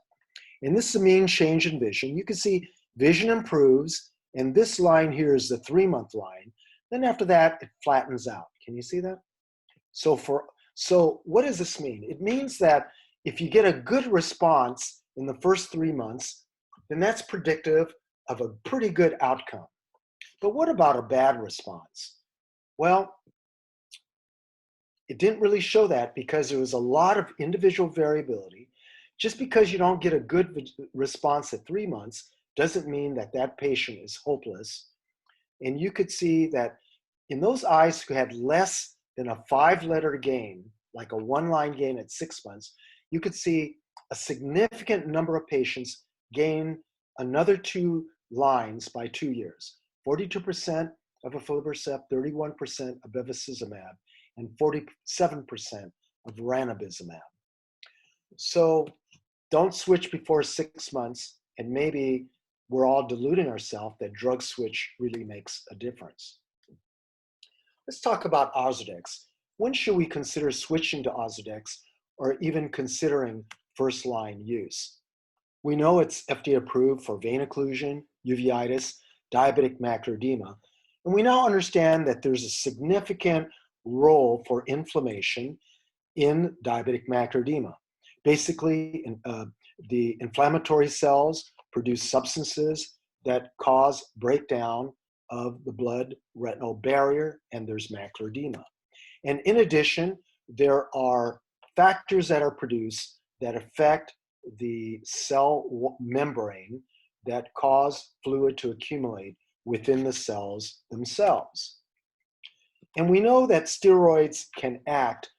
Speaker 1: And this is the mean change in vision. You can see vision improves, and this line here is the 3-month line. Then after that, it flattens out. Can you see that? So what does this mean? It means that if you get a good response in the first 3 months, then that's predictive of a pretty good outcome. But what about a bad response? Well, it didn't really show that because there was a lot of individual variability. Just because you don't get a good response at 3 months doesn't mean that that patient is hopeless. And you could see that in those eyes who had less than a 5-letter gain, like a 1-line gain at 6 months, you could see a significant number of patients gain another 2 lines by 2 years. 42% of aflibercept, 31% of bevacizumab, and 47% of ranibizumab. So don't switch before 6 months, and maybe we're all deluding ourselves that drug switch really makes a difference. Let's talk about Ozurdex. When should we consider switching to Ozurdex or even considering first-line use? We know it's FDA approved for vein occlusion, uveitis, diabetic macular edema, and we now understand that there's a significant role for inflammation in diabetic macular edema. Basically, the inflammatory cells produce substances that cause breakdown of the blood-retinal barrier, and there's macular edema. And in addition, there are factors that are produced that affect the cell membrane that cause fluid to accumulate within the cells themselves. And we know that steroids can act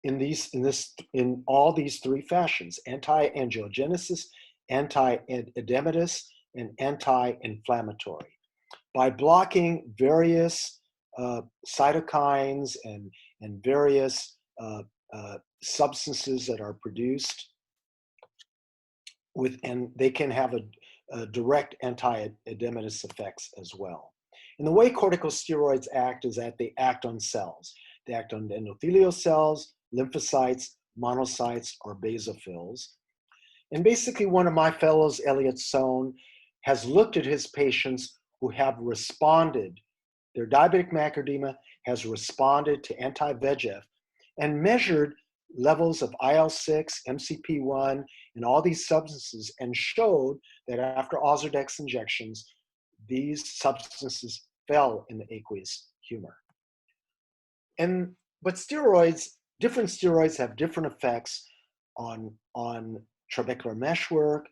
Speaker 1: in all these 3 fashions: anti-angiogenesis, anti-edematous, and anti-inflammatory. By blocking various cytokines and various substances that are produced and they can have a direct anti-edematous effects as well. And the way corticosteroids act is that they act on cells. They act on endothelial cells, lymphocytes, monocytes, or basophils. And basically, one of my fellows, Elliot Sohn, has looked at his patients who have responded. Their diabetic macular edema has responded to anti-VEGF and measured levels of IL-6, MCP1, and all these substances, and showed that after Ozurdex injections, these substances fell in the aqueous humor. But steroids, different steroids have different effects on trabecular meshwork,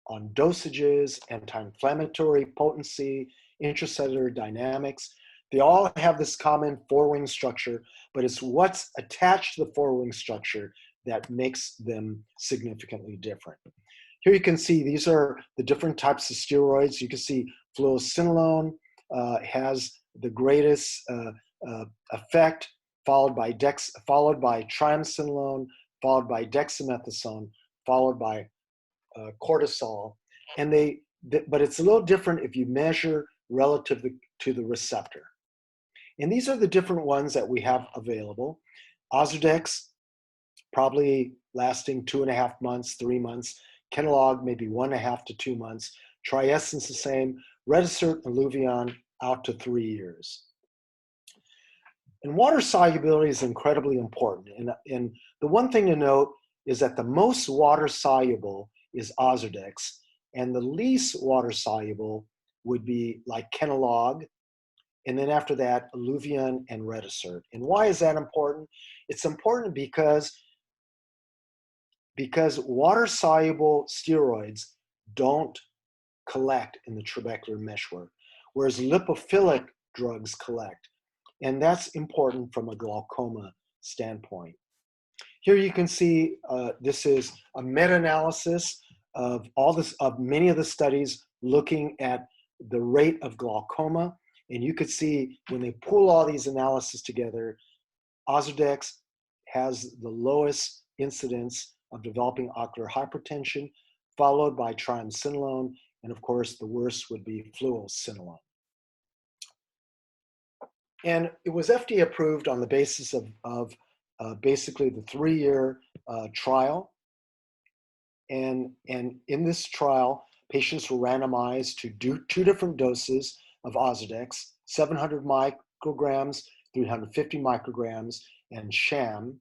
Speaker 1: on dosages, anti-inflammatory potency, intracellular dynamics. They all have this common 4-wing structure, but it's what's attached to the 4-wing structure that makes them significantly different. Here you can see these are the different types of steroids. You can see fluocinolone has the greatest effect, followed by triamcinolone, followed by dexamethasone, followed by cortisol. But it's a little different if you measure relative to the receptor. And these are the different ones that we have available. Ozurdex, probably lasting 2.5 months, 3 months. Kenalog, maybe 1.5 to 2 months. Triesence, the same. Retisert and Luvion, out to 3 years. And water solubility is incredibly important. And the one thing to note is that the most water soluble is Ozurdex, and the least water soluble would be like Kenalog and then after that, Iluvien and Retisert. And why is that important? It's important because water-soluble steroids don't collect in the trabecular meshwork, whereas lipophilic drugs collect. And that's important from a glaucoma standpoint. Here you can see this is a meta-analysis of many of the studies looking at the rate of glaucoma. And you could see when they pull all these analyses together, Ozurdex has the lowest incidence of developing ocular hypertension, followed by triamcinolone, and of course the worst would be fluocinolone. And it was FDA approved on the basis of basically the 3-year trial. And in this trial, patients were randomized to do 2 different doses of Ozurdex, 700 micrograms, 350 micrograms, and sham.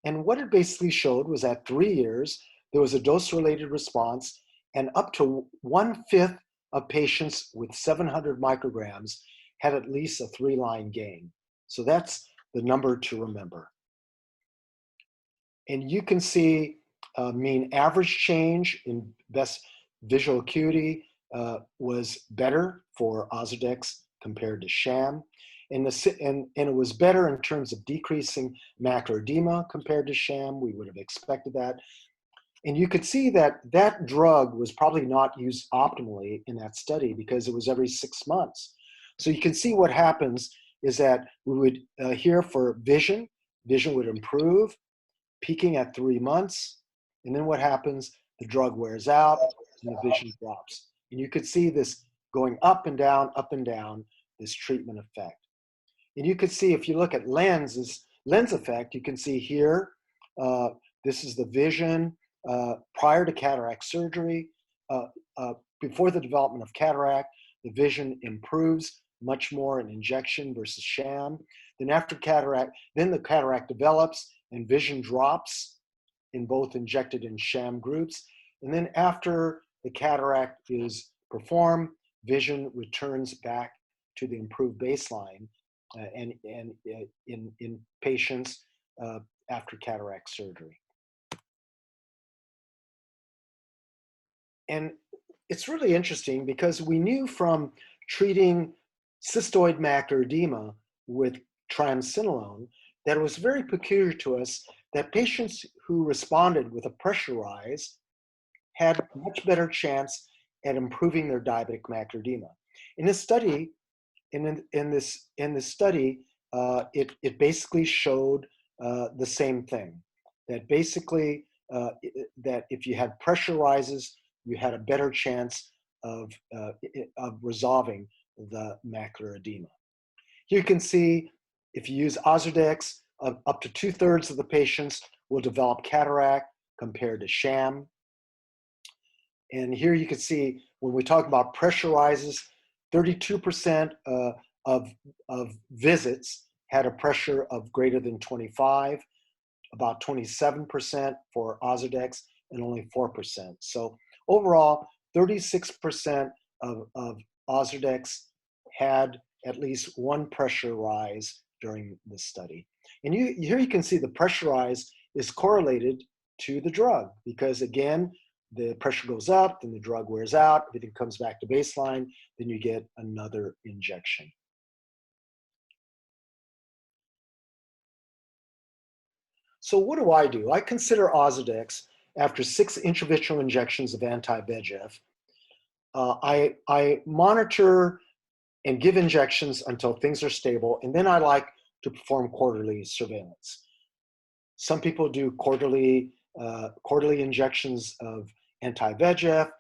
Speaker 1: And what it basically showed was at 3 years, there was a dose-related response, and up to 1/5 of patients with 700 micrograms had at least a 3-line gain. So that's the number to remember. And you can see mean average change in best visual acuity was better for Ozurdex compared to sham. And it was better in terms of decreasing macular edema compared to sham. We would have expected that. And you could see that that drug was probably not used optimally in that study because it was every 6 months. So you can see what happens is that we would here for vision would improve, peaking at 3 months. And then what happens? The drug wears out and the vision drops. And you could see this going up and down, this treatment effect. And you could see if you look at lens effect, you can see here, this is the vision prior to cataract surgery. Before the development of cataract, the vision improves much more in injection versus sham. Then after cataract, then the cataract develops and vision drops in both injected and sham groups. And then after the cataract is performed, vision returns back to the improved baseline and in patients after cataract surgery. And it's really interesting because we knew from treating cystoid macular edema with triamcinolone that it was very peculiar to us that patients who responded with a pressure rise had much better chance at improving their diabetic macular edema. In this study, it basically showed the same thing. That basically, that if you had pressure rises, you had a better chance of resolving the macular edema. Here you can see if you use Ozurdex, up to 2/3 of the patients will develop cataract compared to sham. And here you can see when we talk about pressure rises, 32% of visits had a pressure of greater than 25, about 27% for Ozurdex, and only 4%. So overall, 36% of Ozurdex had at least one pressure rise during the study. And here you can see the pressure rise is correlated to the drug because again, the pressure goes up, then the drug wears out, everything comes back to baseline, then you get another injection. So what do? I consider Ozurdex after 6 intravitreal injections of anti-VEGF. I monitor and give injections until things are stable, and then I like to perform quarterly surveillance. Some people do quarterly injections of anti-VEGF.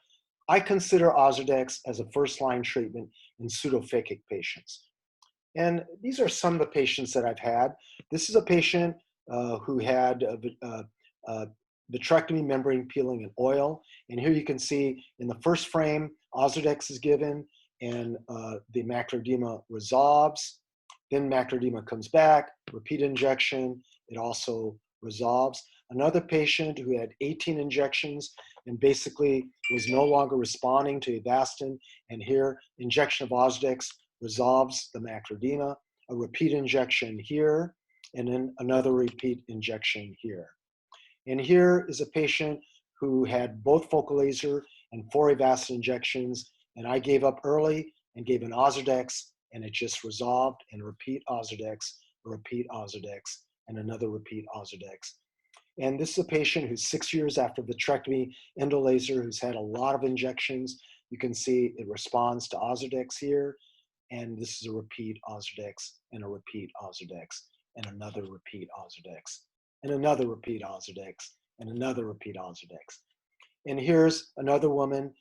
Speaker 1: I consider Ozurdex as a first-line treatment in pseudophakic patients. And these are some of the patients that I've had. This is a patient who had vitrectomy, membrane peeling, and oil. And here you can see in the first frame, Ozurdex is given, and the macular edema resolves. Then macular edema comes back, repeat injection, it also resolves. Another patient who had 18 injections and basically was no longer responding to Avastin, and here injection of Ozurdex resolves the macular edema, a repeat injection here, and then another repeat injection here. And here is a patient who had both focal laser and 4 avastin injections, and I gave up early and gave an Ozurdex, and it just resolved, and repeat Ozurdex, and another repeat Ozurdex. And this is a patient who's 6 years after vitrectomy, endolaser, who's had a lot of injections. You can see it responds to Ozurdex here, and this is a repeat Ozurdex, and a repeat Ozurdex, and another repeat Ozurdex, and another repeat Ozurdex, and another repeat Ozurdex. And here's another woman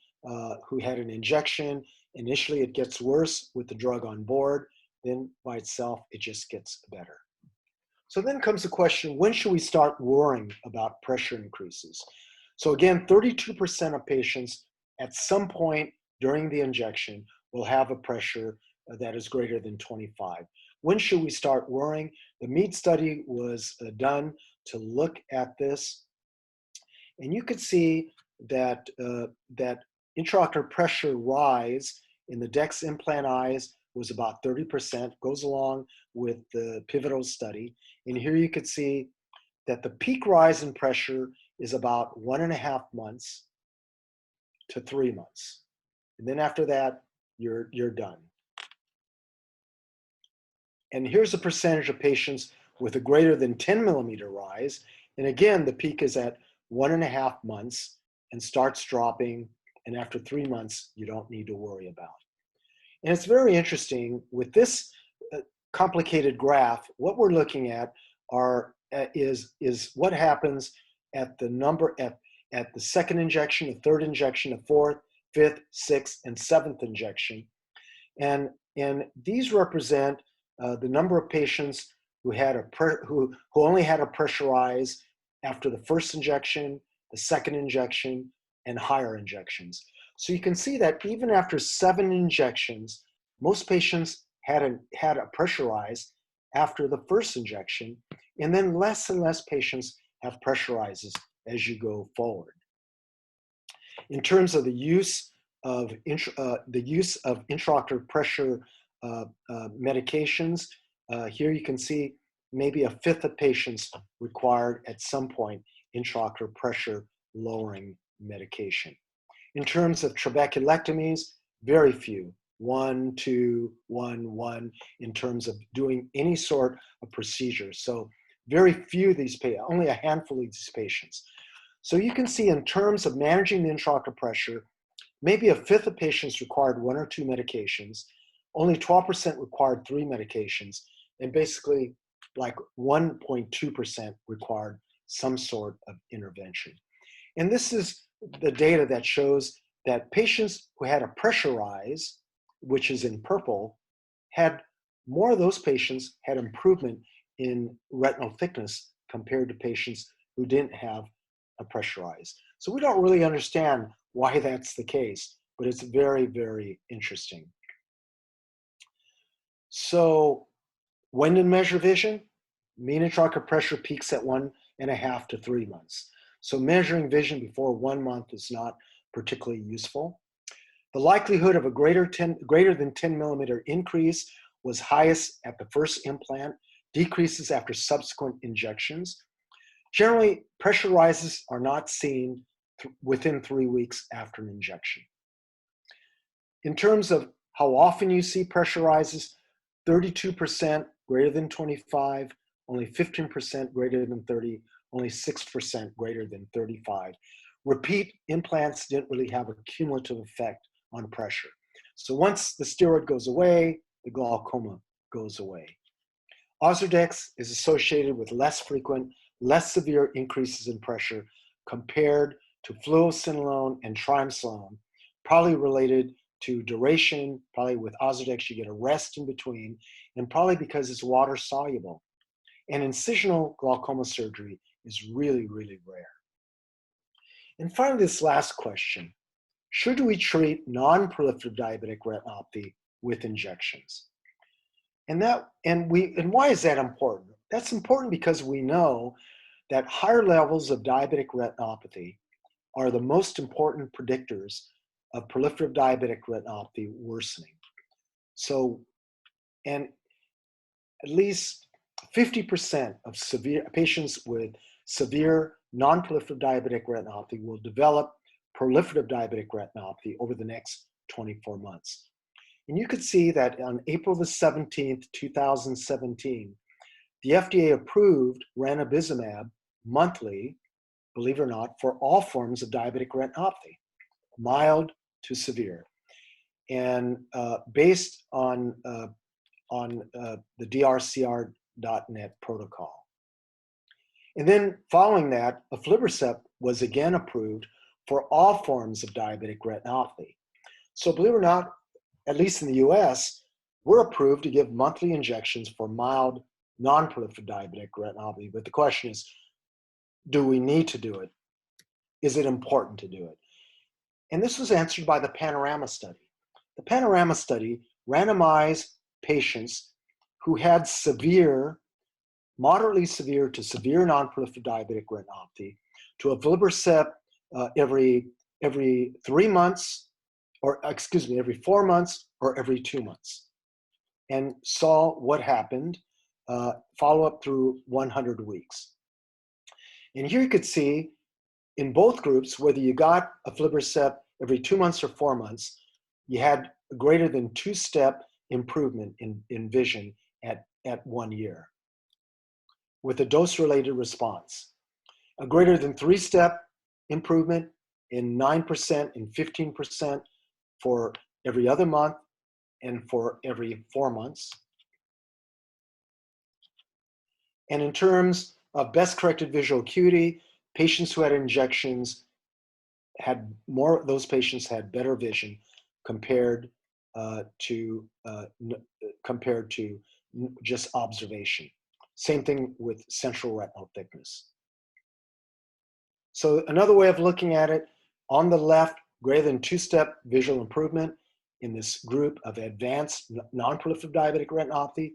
Speaker 1: who had an injection. Initially, it gets worse with the drug on board. Then by itself, it just gets better. So then comes the question, when should we start worrying about pressure increases? So again, 32% of patients at some point during the injection will have a pressure that is greater than 25. When should we start worrying? The MEAD study was done to look at this. And you could see that, that intraocular pressure rise in the DEX implant eyes was about 30%, goes along with the pivotal study. And here you could see that the peak rise in pressure is about 1.5 months to 3 months. And then after that, you're done. And here's the percentage of patients with a greater than 10 millimeter rise. And again, the peak is at 1.5 months and starts dropping. And after 3 months, you don't need to worry about. And it's very interesting with this complicated graph. What we're looking at is what happens at the number at the second injection, the third injection, the fourth, fifth, sixth, and seventh injection. And these represent the number of patients who had who only had a pressure rise after the first injection, the second injection, and higher injections. So you can see that even after 7 injections, most patients had a pressure rise after the first injection, and then less and less patients have pressure rises as you go forward. In terms of the use of intraocular pressure medications, here you can see maybe 1/5 of patients required at some point intraocular pressure lowering medication. In terms of trabeculectomies, very few, 1, 2, 1, 1, in terms of doing any sort of procedure. So very few of these patients, only a handful of these patients. So you can see in terms of managing the intraocular pressure, maybe 1/5 of patients required 1 or 2 medications, only 12% required 3 medications, and basically like 1.2% required some sort of intervention. And this is the data that shows that patients who had a pressure rise, which is in purple, had more of those patients had improvement in retinal thickness compared to patients who didn't have a pressure rise. So we don't really understand why that's the case, but it's very, very interesting. So when to measure vision? Mean intraocular pressure peaks at 1.5 to 3 months. So measuring vision before 1 month is not particularly useful. The likelihood of a greater than 10 millimeter increase was highest at the first implant, decreases after subsequent injections. Generally, pressure rises are not seen within 3 weeks after an injection. In terms of how often you see pressure rises, 32% greater than 25, only 15% greater than 30, only 6% greater than 35. Repeat implants didn't really have a cumulative effect on pressure. So once the steroid goes away, the glaucoma goes away. Ozurdex is associated with less frequent, less severe increases in pressure compared to fluocinolone and triamcinolone, probably related to duration. Probably with Ozurdex you get a rest in between, and probably because it's water soluble. And incisional glaucoma surgery is really, really rare. And finally, this last question: should we treat non-proliferative diabetic retinopathy with injections? And why is that important? That's important because we know that higher levels of diabetic retinopathy are the most important predictors of proliferative diabetic retinopathy worsening. So And at least 50% of patients with severe non-proliferative diabetic retinopathy will develop proliferative diabetic retinopathy over the next 24 months. And you could see that on April the 17th, 2017, the FDA approved ranibizumab monthly, believe it or not, for all forms of diabetic retinopathy, mild to severe. And based on the drcr.net protocol. And then following that, aflibercept was again approved for all forms of diabetic retinopathy. So believe it or not, at least in the US, we're approved to give monthly injections for mild non-proliferative diabetic retinopathy. But the question is, do we need to do it? Is it important to do it? And this was answered by the Panorama study. The Panorama study randomized patients who had severe, moderately severe to severe non-proliferative diabetic retinopathy to aflibercept every 3 months, or excuse me, every 4 months or every 2 months, and saw what happened, follow up through 100 weeks. And here you could see in both groups, whether you got aflibercept every 2 months or 4 months, you had a greater than 2-step improvement in vision at 1 year with a dose-related response. A greater than 3-step improvement in 9% and 15% for every other month and for every 4 months. And in terms of best corrected visual acuity, patients who had injections had more, those patients had better vision compared to just observation. Same thing with central retinal thickness. So another way of looking at it, on the left, greater than 2-step visual improvement in this group of advanced non-proliferative diabetic retinopathy.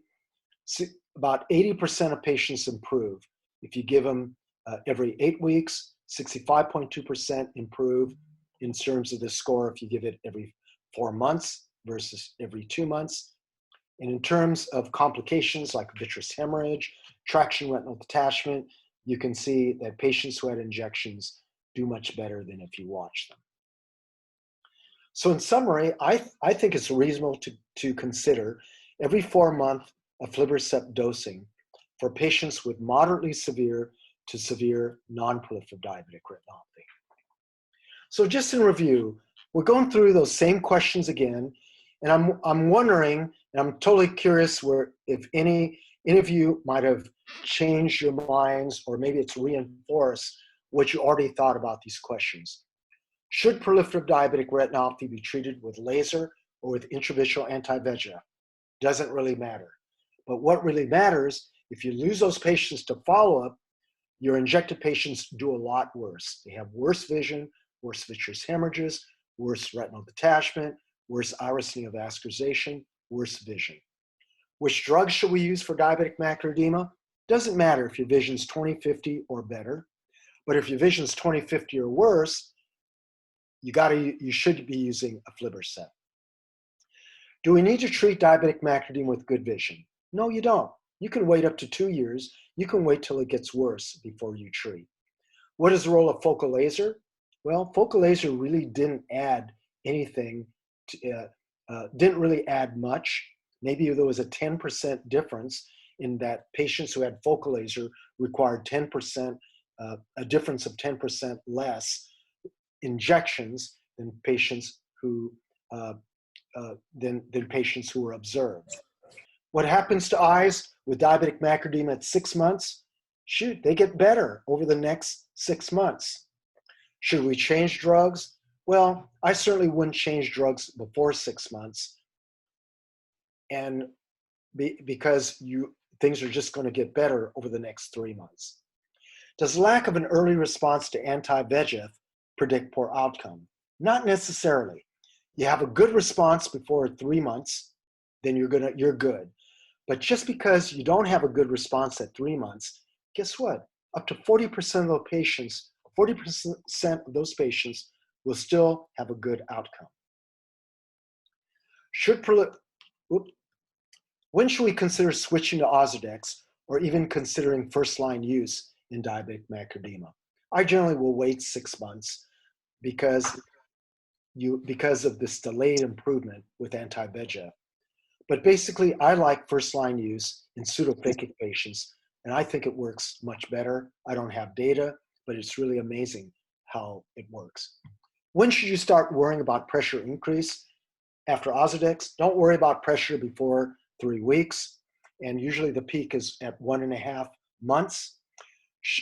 Speaker 1: About 80% of patients improve. If you give them every 8 weeks, 65.2% improve in terms of the score if you give it every 4 months versus every 2 months. And in terms of complications like vitreous hemorrhage, traction retinal detachment, you can see that patients who had injections do much better than if you watch them. So in summary, I think it's reasonable to consider every 4-month aflibercept dosing for patients with moderately severe to severe non-proliferative diabetic retinopathy. So just in review, we're going through those same questions again, and I'm wondering, and I'm totally curious if any of you might have changed your minds, or maybe it's reinforced what you already thought about these questions. Should proliferative diabetic retinopathy be treated with laser or with intravitreal anti-VEGF? Doesn't really matter. But what really matters, if you lose those patients to follow-up, your injected patients do a lot worse. They have worse vision, worse vitreous hemorrhages, worse retinal detachment, worse iris neovascularization, worse vision. Which drugs should we use for diabetic macular edema? Doesn't matter if your vision's 20/50 or better, but if your vision's 20/50 or worse, you should be using aflibercept. Do we need to treat diabetic macular edema with good vision? No, you don't. You can wait up to 2 years. You can wait till it gets worse before you treat. What is the role of focal laser? Well, focal laser really didn't add anything, didn't really add much. Maybe there was a 10% difference in that patients who had focal laser required 10%, a difference of 10% less injections than patients who patients who were observed. What happens to eyes with diabetic macular edema at 6 months? Shoot, they get better over the next 6 months. Should we change drugs? Well, I certainly wouldn't change drugs before 6 months, and because things are just going to get better over the next 3 months. Does lack of an early response to anti-VEGF predict poor outcome? Not necessarily. You have a good response before 3 months, then you're good. But just because you don't have a good response at 3 months, guess what? Up to 40% of those patients, 40% of those patients will still have a good outcome. When should we consider switching to Ozurdex or even considering first-line use in diabetic macular edema? I generally will wait 6 months because of this delayed improvement with anti-VEGF. But basically, I like first-line use in pseudophakic patients, and I think it works much better. I don't have data, but it's really amazing how it works. When should you start worrying about pressure increase? After Ozurdex, don't worry about pressure before 3 weeks, and usually the peak is at 1.5 months.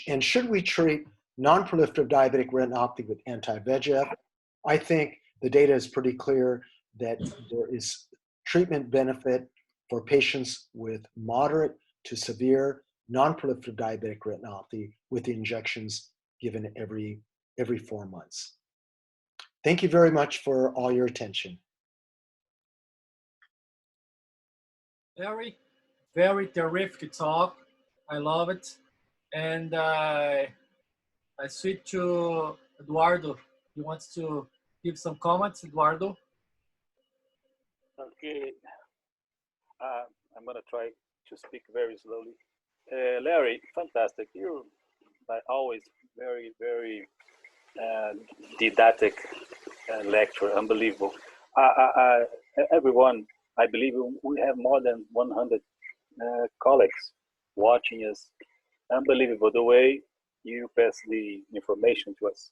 Speaker 1: And should we treat non-proliferative diabetic retinopathy with anti-VEGF? I think the data is pretty clear that there is treatment benefit for patients with moderate to severe non-proliferative diabetic retinopathy with the injections given every 4 months. Thank you very much for all your attention.
Speaker 2: Very, very terrific talk. I love it. And I switch to Eduardo. He wants to give some comments, Eduardo.
Speaker 5: Okay. I'm going to try to speak very slowly. Larry, fantastic. You're like always very, very didactic lecture. Unbelievable. Everyone, I believe we have more than 100 colleagues watching us. Unbelievable the way you pass the information to us.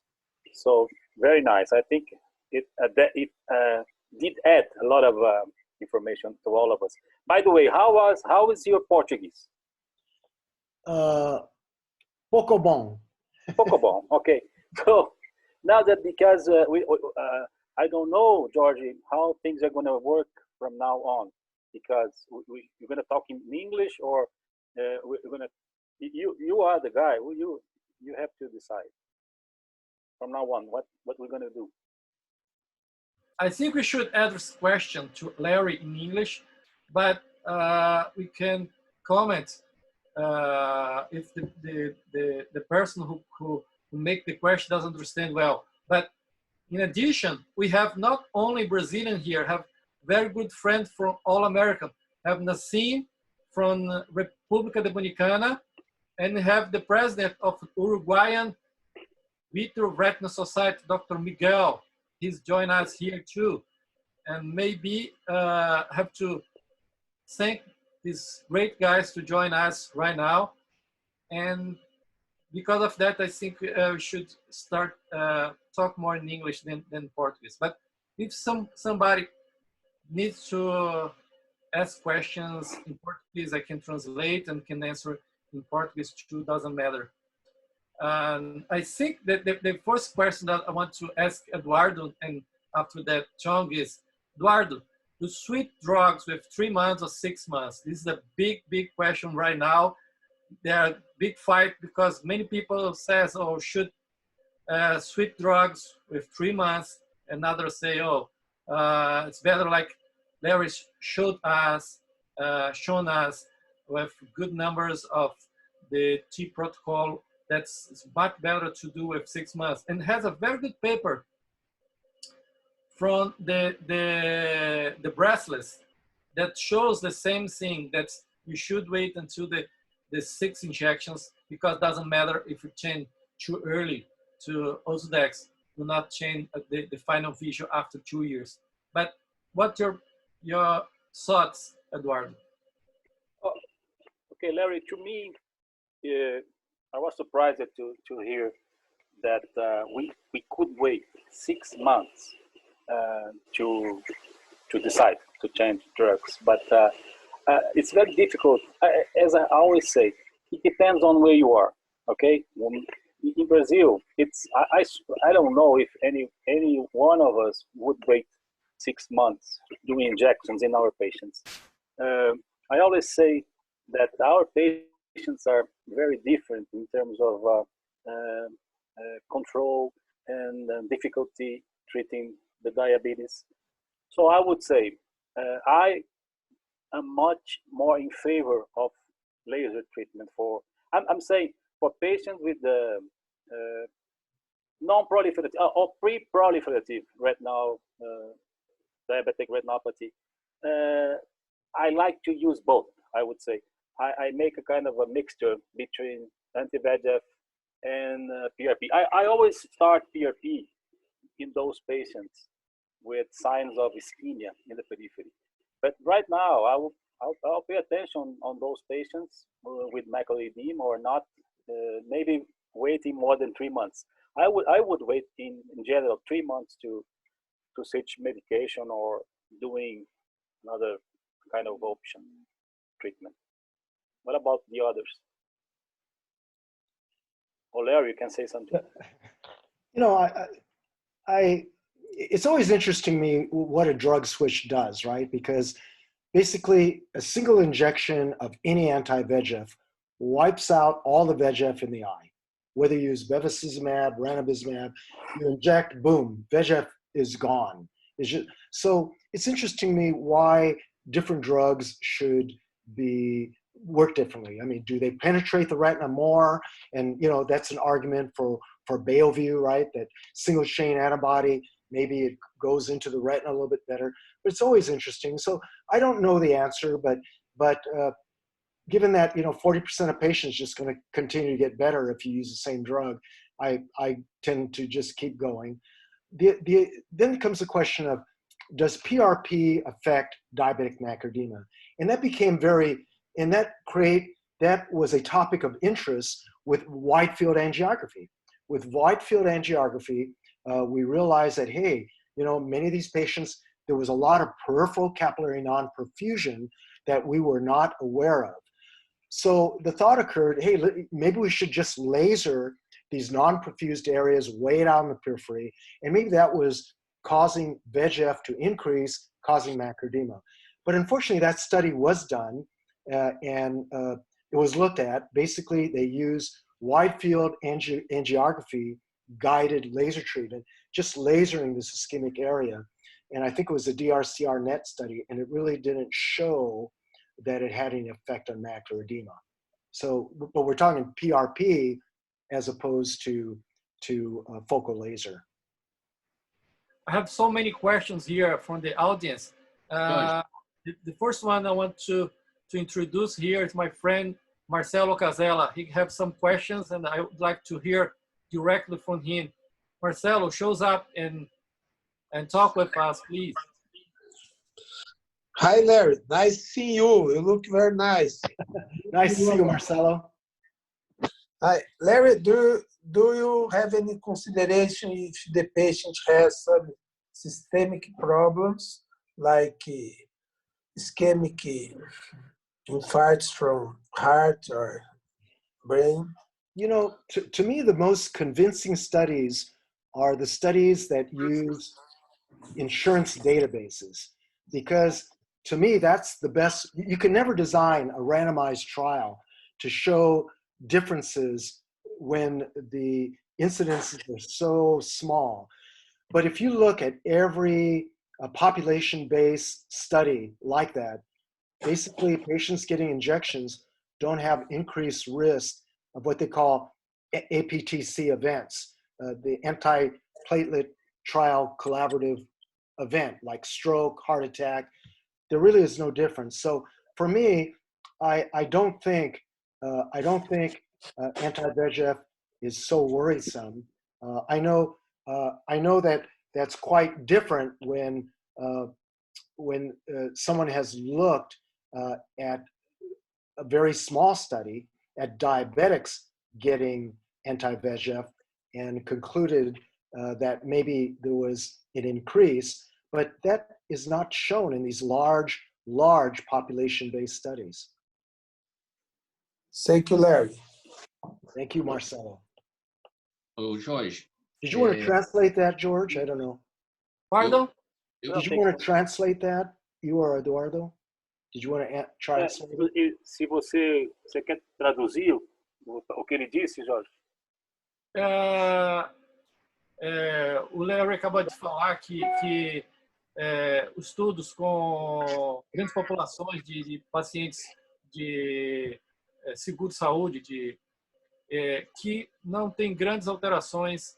Speaker 5: So very nice. I think it did add a lot of information to all of us. By the way, how is your Portuguese?
Speaker 1: Pouco bom.
Speaker 5: Pouco bom. Okay. So now that because I don't know, Georgie, how things are going to work from now on, because you're going to talk in English, or we're going to. You are the guy. You have to decide from now on what we're going to do.
Speaker 2: I think we should address question to Larry in English, but we can comment if the person who make the question doesn't understand well. But in addition, we have not only Brazilian here, have very good friends from all America. Have Nesse from República Dominicana, and we have the president of Uruguayan Vitro Retina Society, Dr. Miguel. He's joined us here too. And maybe have to thank these great guys to join us right now. And because of that, I think we should start talk more in English than Portuguese. But if somebody needs to ask questions in Portuguese, I can translate and can answer in Portuguese too, doesn't matter. I think that the first question that I want to ask Eduardo, and after that Chong, is, Eduardo, to switch drugs with 3 months or 6 months? This is a big question right now. There are big fight because many people says, oh, should switch drugs with 3 months, and others say, oh, it's better like Larry shown us with good numbers of the T protocol. That's much better to do with 6 months, and has a very good paper from the bracelets that shows the same thing, that you should wait until the 6 injections, because it doesn't matter if you change too early to Ozurdex, will not change the final vision after 2 years. But what's your thoughts, Eduardo?
Speaker 5: Oh, okay, Larry, to me, I was surprised to hear that we could wait 6 months to decide to change drugs, but it's very difficult. As I always say, it depends on where you are. Okay, in Brazil, it's I don't know if any one of us would wait 6 months doing injections in our patients. I always say that our patients are very different in terms of control and difficulty treating the diabetes. So I would say I am much more in favor of laser treatment for, I'm saying, for patients with the non-proliferative or pre-proliferative retinal diabetic retinopathy. I like to use both, I would say. I make a kind of a mixture between anti-VEGF and PRP. I always start PRP in those patients with signs of ischemia in the periphery. But right now, I'll pay attention on those patients with macular edema or not, maybe waiting more than 3 months. I would wait in general 3 months to switch medication or doing another kind of option treatment. What about the others? Oh, Larry, you can say something.
Speaker 1: You know, it's always interesting to me what a drug switch does, right? Because basically a single injection of any anti-VEGF wipes out all the VEGF in the eye. Whether you use bevacizumab, ranibizumab, you inject, boom, VEGF is gone. So it's interesting to me why different drugs should work differently. I mean, do they penetrate the retina more? And, you know, that's an argument for Beovu, right? That single chain antibody, maybe it goes into the retina a little bit better, but it's always interesting. So I don't know the answer, but given that, you know, 40% of patients just going to continue to get better if you use the same drug, I tend to just keep going. Then comes the question of, does PRP affect diabetic macular edema? And that became that was a topic of interest with wide field angiography. With wide field angiography, we realized that, hey, you know, many of these patients, there was a lot of peripheral capillary non-perfusion that we were not aware of. So the thought occurred, hey, maybe we should just laser these non-perfused areas way down the periphery, and maybe that was causing VEGF to increase, causing macular edema. But unfortunately, that study was done, and it was looked at. Basically, they used wide field angiography guided laser treatment, just lasering this ischemic area. And I think it was a DRCR-NET study, and it really didn't show that it had any effect on macular edema. So, but we're talking PRP as opposed to focal laser.
Speaker 2: I have so many questions here from the audience. The first one I want to introduce here is my friend Marcelo Casella. He has some questions, and I would like to hear directly from him. Marcelo, shows up and talk with us, please.
Speaker 9: Hi, Larry. Nice seeing you. You look very nice.
Speaker 1: Nice to see you, Marcelo.
Speaker 9: Hi, Larry. Do you have any consideration if the patient has some systemic problems like ischemic infarcts from heart or brain?
Speaker 1: You know, to me, the most convincing studies are the studies that use insurance databases, because to me, that's the best. You can never design a randomized trial to show differences when the incidences are so small. But if you look at every population-based study like that, basically patients getting injections don't have increased risk of what they call APTC events, the antiplatelet trial collaborative event, like stroke, heart attack. There really is no difference. So for me, I don't think anti-VEGF is so worrisome. I know that that's quite different when someone has looked at a very small study at diabetics getting anti-VEGF and concluded that maybe there was an increase, but that is not shown in these large population-based studies.
Speaker 9: Thank you, Larry.
Speaker 1: Thank you, Marcelo.
Speaker 7: Oh, Jorge.
Speaker 1: Did you want to translate that, George? I don't know.
Speaker 2: Pardon?
Speaker 1: Did you want to translate that? You or Eduardo? Did you want to translate it?
Speaker 5: Se você quer traduzir o que ele disse, Jorge?
Speaker 2: O Larry acabou de falar que estudos com grandes populações de pacientes de seguro-saúde que não tem grandes alterações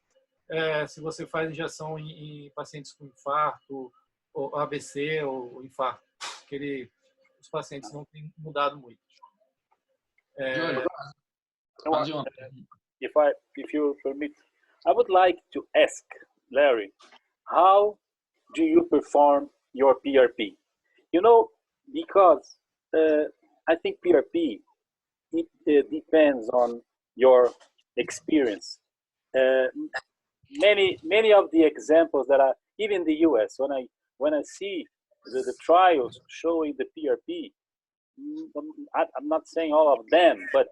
Speaker 2: se você faz injeção em pacientes com infarto, ou AVC ou infarto. Que ele os pacientes não têm mudado muito.
Speaker 5: If you permit, I would like to ask Larry, how do you perform your PRP? You know, because I think PRP, it depends on your experience. Many of the examples that are even in the US, when I see the trials showing the PRP, I'm not saying all of them, but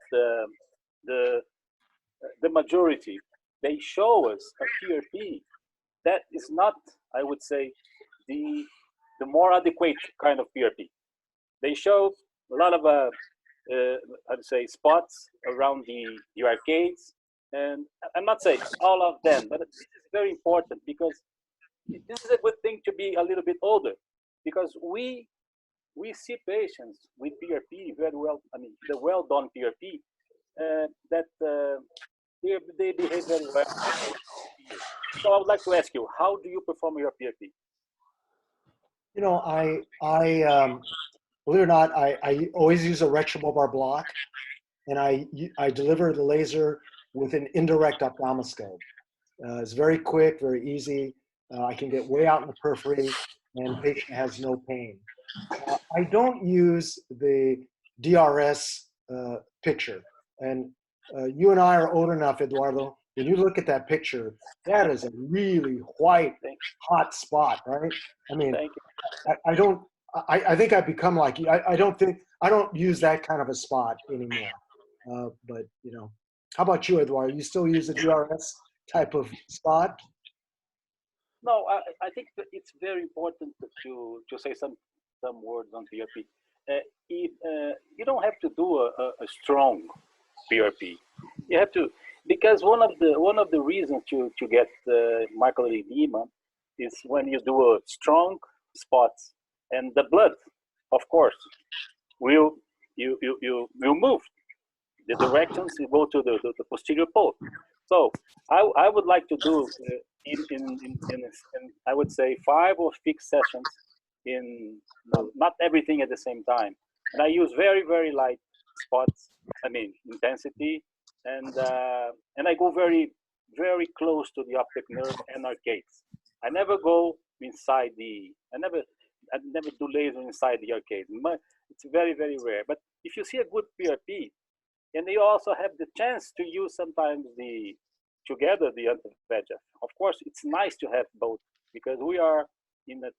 Speaker 5: the majority, they show us a PRP that is not, I would say, the more adequate kind of PRP. They show a lot of I'd say spots around the arcades, and I'm not saying all of them, but it's very important because this is a good thing to be a little bit older, because we see patients with PRP very well. I mean, the well-done PRP that they behave very well. So I would like to ask you, how do you perform your PRP?
Speaker 1: You know, I believe it or not, I always use a retrobulbar block, and I deliver the laser with an indirect ophthalmoscope. It's very quick, very easy. I can get way out in the periphery, and the patient has no pain. I don't use the DRS picture. And you and I are old enough, Eduardo, when you look at that picture, that is a really white, hot spot, right? I mean, I think I've become like you. I don't use that kind of a spot anymore. But, you know, how about you, Eduardo? You still use the DRS type of spot?
Speaker 5: No, I think that it's very important to say some words on PRP. You don't have to do a strong PRP. You have to, because one of the reasons to get macular edema is when you do a strong spots, and the blood, of course, will move. The directions will go to the posterior pole. So I would like to do in I would say 5 or 6 sessions in not everything at the same time, and I use very, very light spots, I mean intensity, and I go very, very close to the optic nerve and arcades. I never go inside I never do laser inside the arcade. It's very, very rare. But if you see a good PRP, and you also have the chance to use sometimes together the anti-VEGF. Of course, it's nice to have both, because we were in the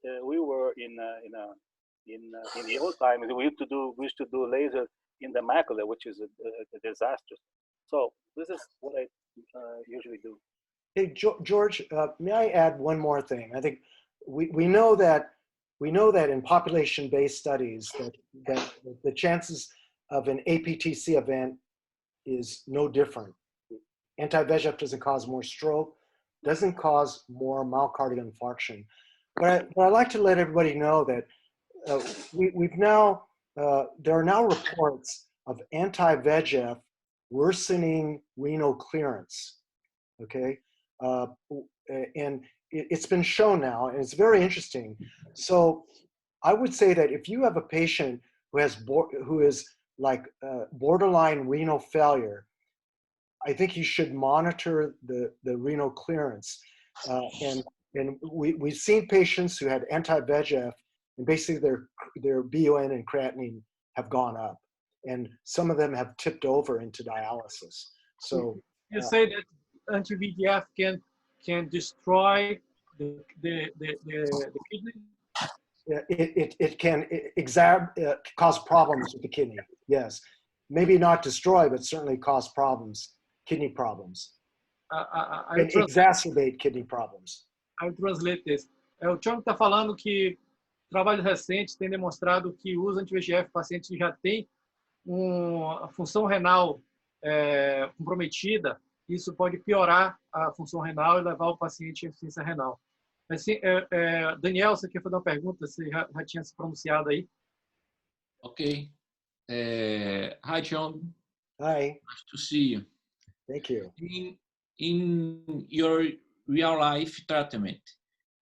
Speaker 5: old times. We used to do laser in the macula, which is a disaster. So this is what I usually do.
Speaker 1: Hey, George, may I add one more thing? I think we know that in population-based studies that the chances of an APTC event is no different. Anti-VEGF doesn't cause more stroke, doesn't cause more myocardial infarction. But I'd like to let everybody know that there are now reports of anti-VEGF worsening renal clearance, okay? And it's been shown now, and it's very interesting. So I would say that if you have a patient who is like borderline renal failure, I think you should monitor the renal clearance. And we've seen patients who had anti-VEGF, and basically their BUN and creatinine have gone up, and some of them have tipped over into dialysis. So
Speaker 2: you say that anti-VEGF can destroy the kidney?
Speaker 1: Yeah, it can cause problems with the kidney. Yes, maybe not destroy, but certainly cause problems, kidney problems, and exacerbate kidney problems.
Speaker 2: I'll translate this. O Chong está falando que trabalhos recentes têm demonstrado que o uso anti-VEGF em pacientes que já têm a função renal comprometida, isso pode piorar a função renal e levar o paciente à insuficiência renal. Assim, Daniel, você quer fazer uma pergunta? Você já tinha se pronunciado aí?
Speaker 7: Okay. Hi, Chong.
Speaker 1: Hi.
Speaker 7: Nice to see you.
Speaker 1: Thank you.
Speaker 7: In your real life treatment,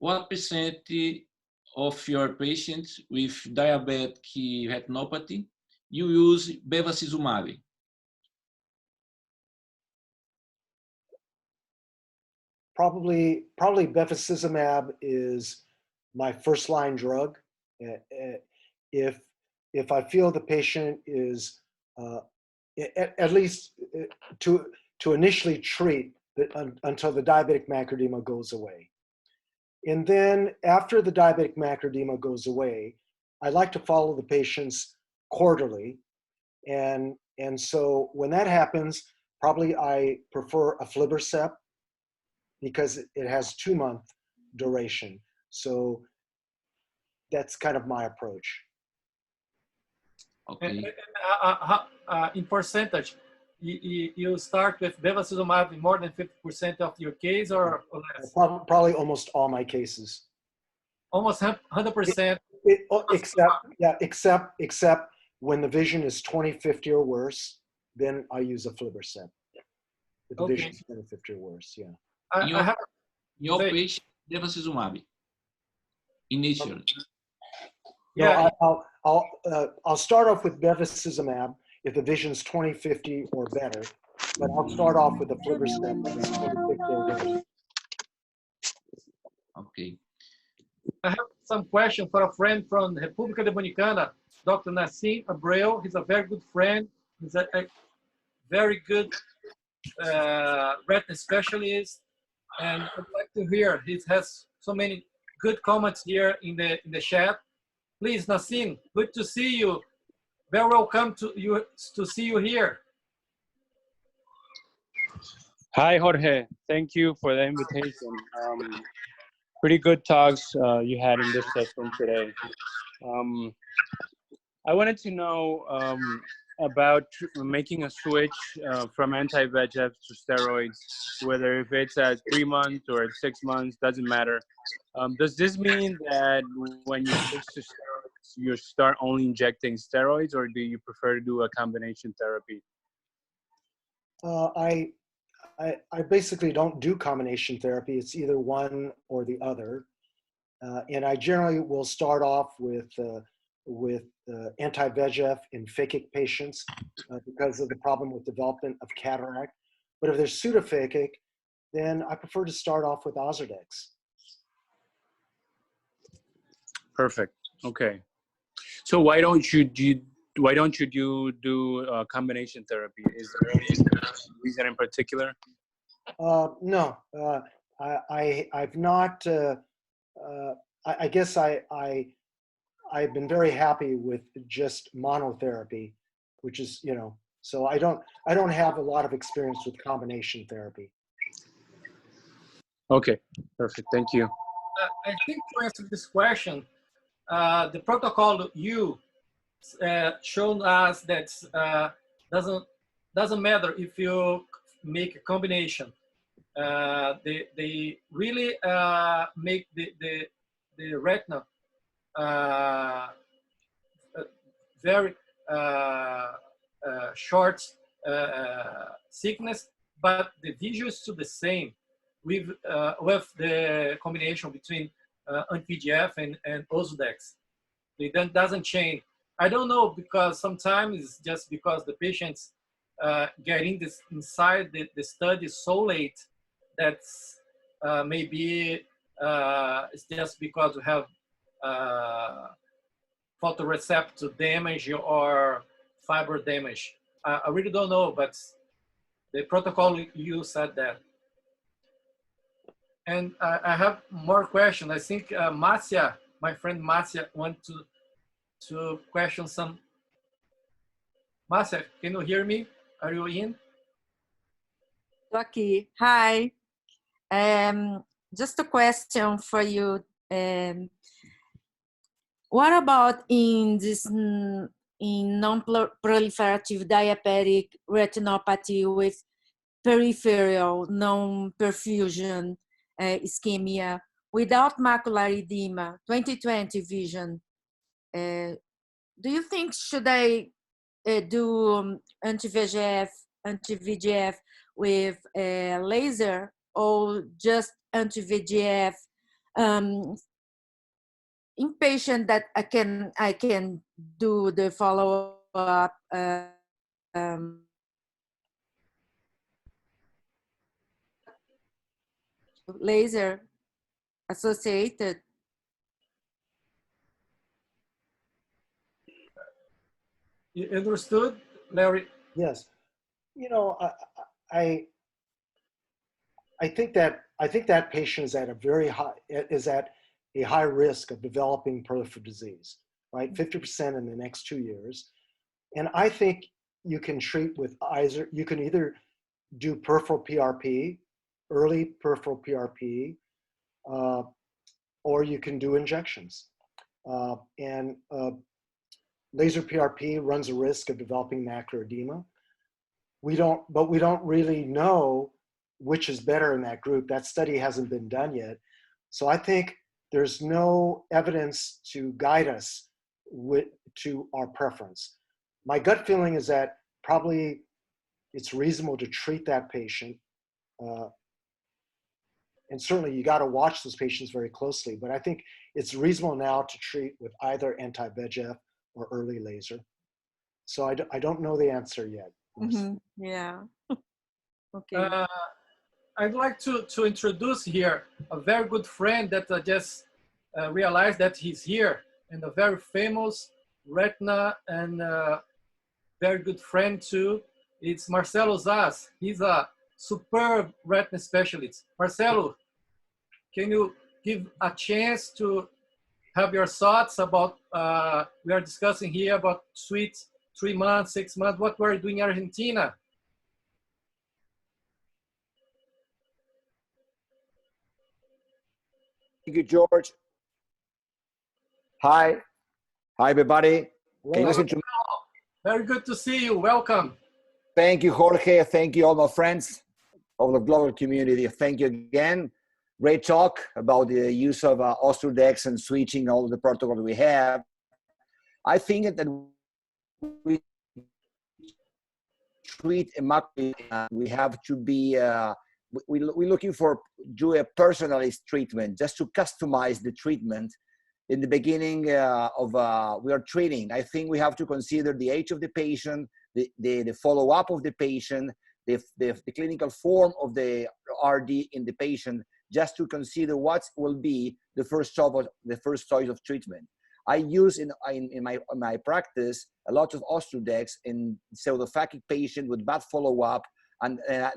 Speaker 7: what percent of your patients with diabetic retinopathy, you use bevacizumab?
Speaker 1: Probably bevacizumab is my first line drug. If I feel the patient is at least to initially treat until the diabetic macular edema goes away. And then after the diabetic macular edema goes away, I like to follow the patients quarterly. And so when that happens, probably I prefer aflibercept because it has 2-month duration. So that's kind of my approach.
Speaker 7: Okay.
Speaker 2: In percentage, you start with bevacizumab in more than 50% of your case or less?
Speaker 1: Probably almost all my cases.
Speaker 2: Almost 100%.
Speaker 1: Except when the vision is 20/50 or worse, then I use aflibercept. If the vision is 20/50 or worse, yeah.
Speaker 7: Your patient bevacizumab initially.
Speaker 1: Yeah, no, I'll start off with bevacizumab if the vision's 20/50 or better, but I'll start off with aflibercept if it's 20/50 or worse.
Speaker 7: Okay.
Speaker 2: I have some question for a friend from República Dominicana, Dr. Nassim Abreu. He's a very good friend. He's a very good retina specialist, and I'd like to hear. He has so many good comments here in the chat. Please, Nassim, good to see you. Very welcome to see you here.
Speaker 10: Hi, Jorge. Thank you for the invitation. Pretty good talks you had in this session today. I wanted to know about making a switch from anti-VEGF to steroids, whether if it's at 3 months or at 6 months, doesn't matter. Does this mean that when you switch to steroids, you start only injecting steroids, or do you prefer to do a combination therapy?
Speaker 1: I basically don't do combination therapy. It's either one or the other. And I generally will start off with anti-VEGF in phakic patients because of the problem with development of cataract. But if there's pseudophakic, then I prefer to start off with Ozurdex.
Speaker 10: Perfect. Okay. So why don't you do combination therapy? Is there any reason in particular?
Speaker 1: No, I've not. I guess I've been very happy with just monotherapy, which is, you know, so I don't have a lot of experience with combination therapy.
Speaker 10: Okay, perfect. Thank you.
Speaker 2: I think to answer this question, the protocol you shown us that doesn't matter if you make a combination. They really make the retina very short sickness, but the vision is still the same with the combination between anti-VEGF and Ozurdex. It doesn't change. I don't know, because sometimes it's just because the patients getting this inside the study so late that maybe it's just because we have photoreceptor damage or fiber damage. I really don't know, but the protocol you said that. And I have more questions. I think Marcia, my friend Marcia, wants to question some. Marcia, can you hear me? Are you in?
Speaker 6: Tô aqui. Hi. Just a question for you. What about in this non-proliferative diabetic retinopathy with peripheral non-perfusion ischemia without macular edema, 20/20 vision? Do you think should I do anti-VEGF with laser or just anti-VEGF impatient that I can do the follow up laser associated.
Speaker 2: You understood, Larry?
Speaker 1: Yes. You know, I think that patient is at a high risk of developing peripheral disease, right? 50% in the next 2 years. And I think you can treat with you can either do peripheral PRP, early peripheral PRP, or you can do injections. Laser PRP runs a risk of developing macular edema. But we don't really know which is better in that group. That study hasn't been done yet. So I think there's no evidence to guide us to our preference. My gut feeling is that probably it's reasonable to treat that patient. And certainly you got to watch those patients very closely, but I think it's reasonable now to treat with either anti-VEGF or early laser. So I don't know the answer yet.
Speaker 6: Mm-hmm. Yeah. Okay.
Speaker 2: I'd like to introduce here a very good friend that I just realized that he's here, and a very famous retina and very good friend too. It's Marcelo Zaz. He's a superb retina specialist. Marcelo, can you give a chance to have your thoughts about, we are discussing here about suites, 3 months, 6 months, what we're doing in Argentina.
Speaker 11: Thank you, George. Hi. Hi, everybody. Can you listen to me?
Speaker 2: Very good to see you. Welcome.
Speaker 11: Thank you, Jorge. Thank you, all my friends of the global community. Thank you again. Great talk about the use of Ostrodex and switching all the protocols we have. I think that we treat a macular, we have to be, we're looking for do a personalized treatment, just to customize the treatment. In the beginning we are treating, I think we have to consider the age of the patient, the follow-up of the patient, the clinical form of the RD in the patient, just to consider what will be the first choice of treatment. I use in my practice a lot of Ostrodex in pseudophakic patient with bad follow-up, and I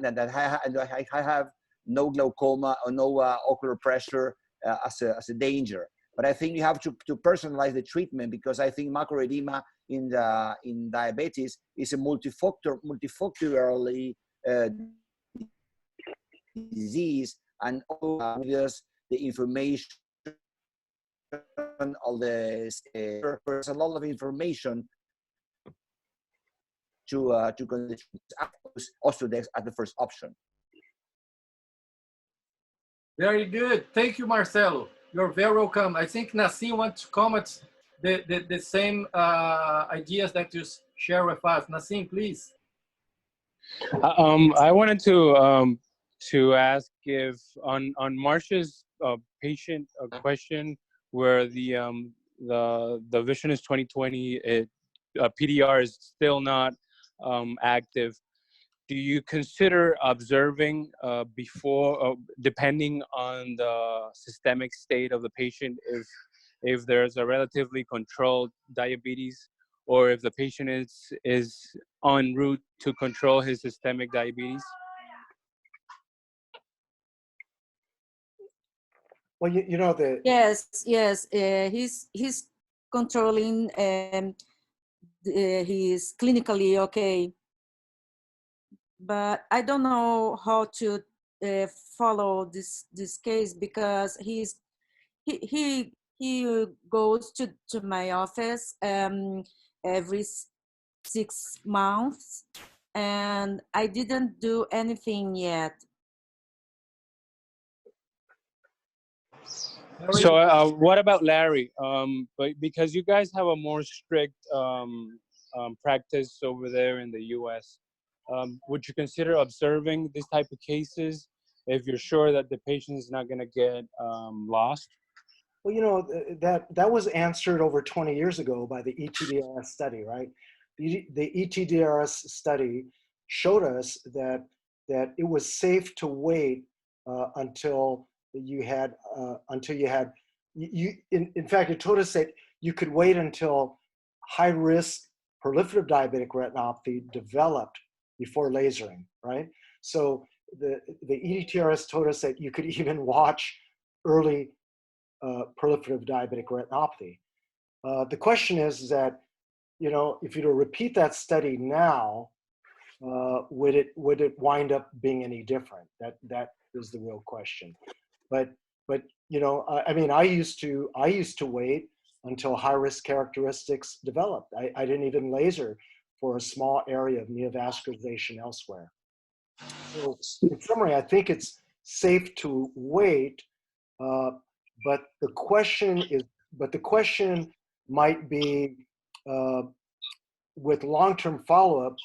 Speaker 11: have no glaucoma or no ocular pressure as a danger. But I think you have to personalize the treatment, because I think macular edema in diabetes is a multifactorially disease, and all the information, all there's a lot of information to consider Ostrodex as the first option.
Speaker 2: Very good. Thank you, Marcelo. You're very welcome. I think Nassim wants to comment the same ideas that you share with us. Nassim, please.
Speaker 10: I wanted to ask if on Marsha's patient question where the vision is 20/20, PDR is still not active. Do you consider observing before, depending on the systemic state of the patient, if there's a relatively controlled diabetes, or if the patient is en route to control his systemic diabetes?
Speaker 1: Well, you know the
Speaker 6: yes. He's controlling. He's clinically okay, but I don't know how to follow this case, because he goes to my office every 6 months, and I didn't do anything yet.
Speaker 10: So what about Larry? But because you guys have a more strict practice over there in the US, would you consider observing this type of cases if you're sure that the patient is not going to get lost?
Speaker 1: Well, you know, that was answered over 20 years ago by the ETDRS study, right? The ETDRS study showed us that it was safe to wait until you had in fact, it told us that you could wait until high risk proliferative diabetic retinopathy developed before lasering, right? So the ETDRS told us that you could even watch early proliferative diabetic retinopathy. The question is that, you know, if you were to repeat that study now, would it wind up being any different? That is the real question. But you know, I mean, I used to wait until high risk characteristics developed. I didn't even laser for a small area of neovascularization elsewhere. So in summary, I think it's safe to wait, but the question might be, with long-term follow-up,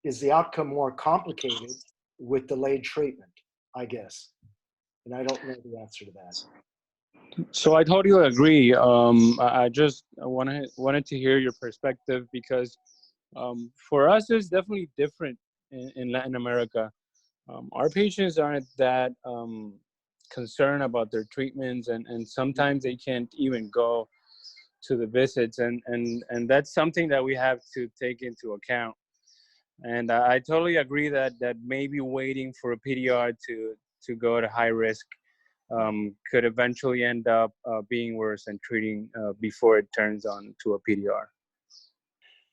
Speaker 1: is the outcome more complicated with delayed treatment, I guess. And I don't know the answer to that.
Speaker 10: So I totally agree. I just wanted to hear your perspective, because for us, it's definitely different in Latin America. Our patients aren't that concerned about their treatments, and sometimes they can't even go to the visits, and that's something that we have to take into account. And I totally agree that maybe waiting for a PDR to go to high risk could eventually end up being worse and treating before it turns on to a PDR.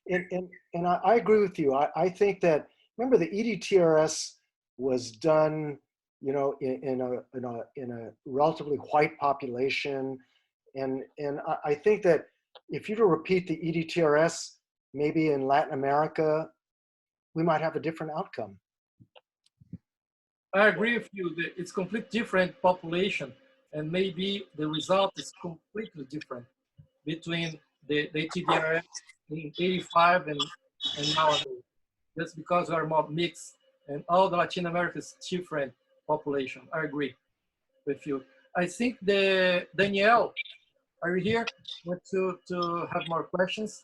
Speaker 1: And I agree with you. I think that, remember, the ETDRS was done, you know, in a relatively white population, and I think that if you were to repeat the ETDRS maybe in Latin America, we might have a different outcome.
Speaker 2: I agree with you that it's completely different population, and maybe the result is completely different between the TDRS in 85 and nowadays. That's because we are more mixed, and all the Latin America is different population. I agree with you. I think Danielle, are you here? Want to have more questions?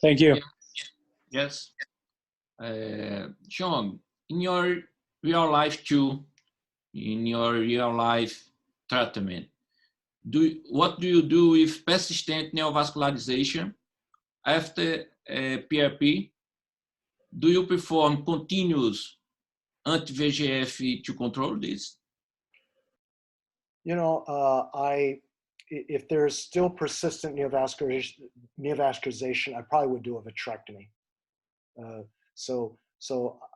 Speaker 10: Thank you.
Speaker 7: Yes. Chong, in your real life too, in your real life treatment, what do you do with persistent neovascularization after PRP? Do you perform continuous anti-VEGF to control this?
Speaker 1: You know, if there's still persistent neovascularization, I probably would do a vitrectomy. So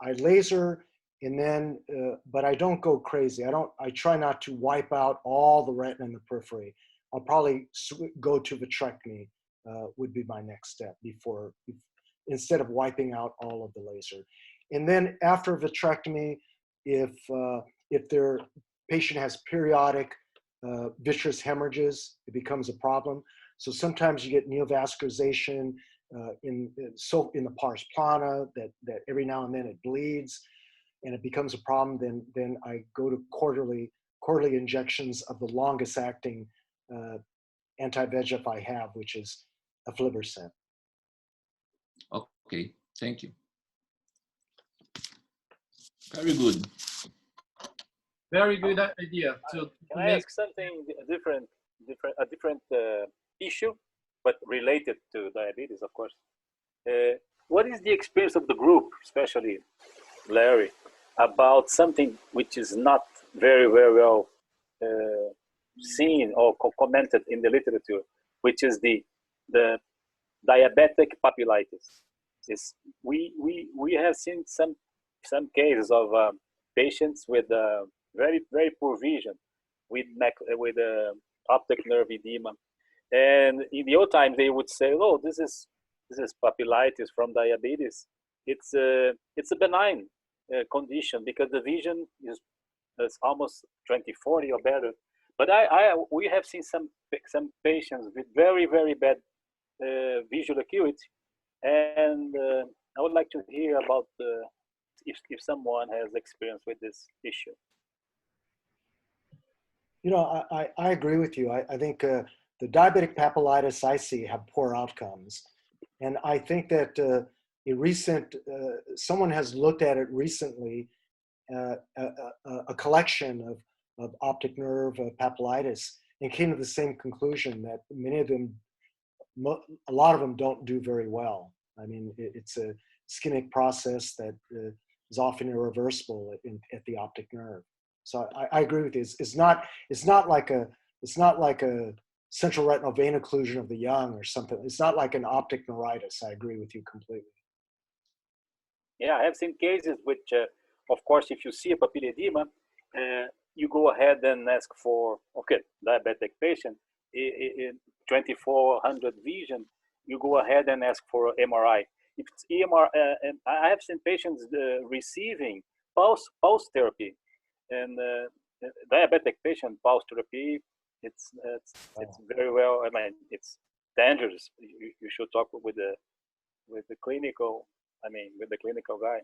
Speaker 1: I laser, and then, but I don't go crazy. I try not to wipe out all the retina in the periphery. I'll probably go to vitrectomy, would be my next step instead of wiping out all of the laser. And then after vitrectomy, if their patient has periodic vitreous hemorrhages, it becomes a problem. So sometimes you get neovascularization in the pars plana, that every now and then it bleeds, and it becomes a problem. Then I go to quarterly injections of the longest acting anti-VEGF I have, which is aflibercept.
Speaker 7: Okay, thank you. Very good.
Speaker 2: Very good idea.
Speaker 5: Can I ask something different issue, but related to diabetes, of course? What is the experience of the group, especially Larry, about something which is not very well seen or commented in the literature, which is the diabetic papulitis? We have seen some cases of patients with very poor vision, with optic nerve edema, and in the old times they would say, "Oh, this is papulitis from diabetes. It's a benign condition because the vision is almost 20/40 or better." But we have seen some patients with very bad visual acuity, and I would like to hear about if someone has experience with this issue.
Speaker 1: You know, I agree with you. I think the diabetic papillitis I see have poor outcomes. And I think that someone has looked at it recently, a collection of optic nerve papillitis, and came to the same conclusion that many of them, a lot of them don't do very well. I mean, it's a ischemic process that is often irreversible at the optic nerve. So I agree with you. It's not like a central retinal vein occlusion of the young or something. It's not like an optic neuritis. I agree with you completely.
Speaker 5: Yeah, I have seen cases which, of course, if you see a papilledema, you go ahead and ask for, okay, diabetic patient, in 2400 vision, you go ahead and ask for MRI. If it's EMR, and I have seen patients receiving pulse therapy, and diabetic patient pulse therapy, it's very well. I mean, it's dangerous. You should talk with the clinical. I mean, with the clinical guy.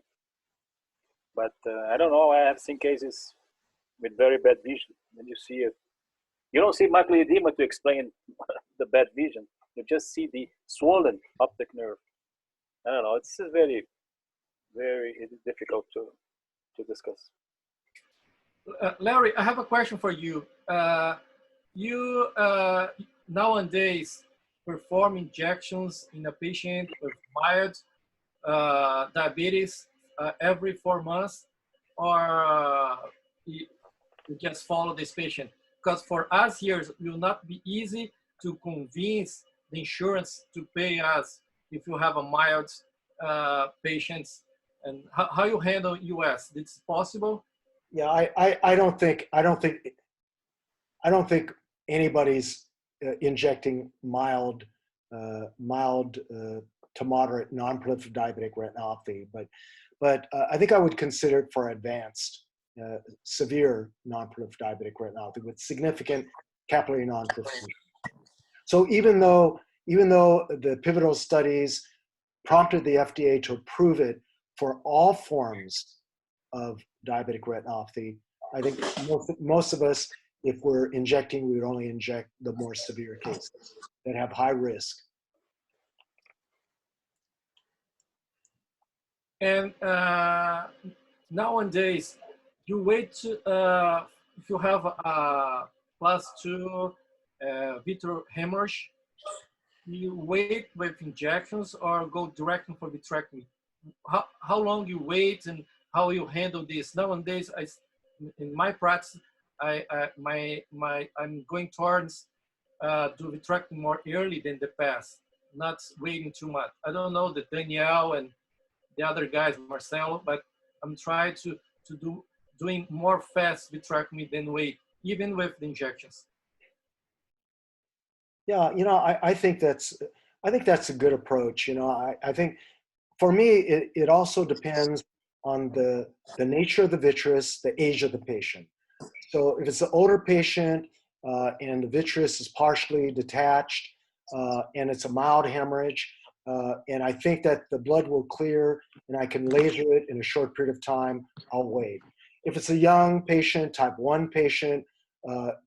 Speaker 5: But I don't know. I have seen cases with very bad vision. When you see it, you don't see macular edema to explain the bad vision. You just see the swollen optic nerve. I don't know. It's very, very difficult to discuss.
Speaker 2: Larry, I have a question for you. You nowadays perform injections in a patient with mild diabetes every 4 months, or you just follow this patient? Because for us here, it will not be easy to convince the insurance to pay us if you have a mild patients. And how you handle US? It's possible?
Speaker 1: Yeah, I don't think anybody's injecting mild to moderate non-proliferative diabetic retinopathy, but I think I would consider it for advanced severe non-proliferative diabetic retinopathy with significant capillary non-proliferation. So even though the pivotal studies prompted the FDA to approve it for all forms of diabetic retinopathy, I think most of us, if we're injecting, we would only inject the more severe cases that have high risk.
Speaker 2: And nowadays, you wait to, if you have a class 2 vitreal hemorrhage, you wait with injections or go directly for vitrectomy? How long you wait and how you handle this? Nowadays, in my practice, I'm going towards do vitrectomy more early than the past, not waiting too much. I don't know the Danielle and the other guys, Marcelo, but I'm trying to doing more fast vitrectomy than wait, even with the injections.
Speaker 1: Yeah, you know, I think that's a good approach. You know, I think for me, it also depends on the nature of the vitreous, the age of the patient. So if it's an older patient and the vitreous is partially detached and it's a mild hemorrhage, and I think that the blood will clear and I can laser it in a short period of time, I'll wait. If it's a young patient, type 1 patient,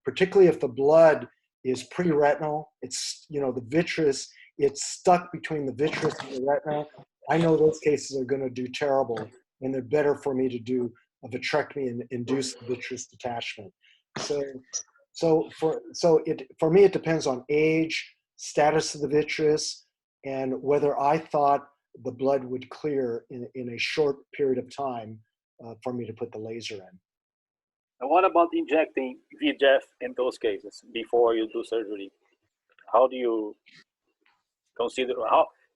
Speaker 1: particularly if the blood is pre-retinal, it's, you know, the vitreous, it's stuck between the vitreous and the retina, I know those cases are going to do terrible, and they're better for me to do a vitrectomy and induce vitreous detachment. So for me, it depends on age, status of the vitreous, and whether I thought the blood would clear in a short period of time for me to put the laser in.
Speaker 5: And what about injecting VEGF in those cases before you do surgery? How do you consider,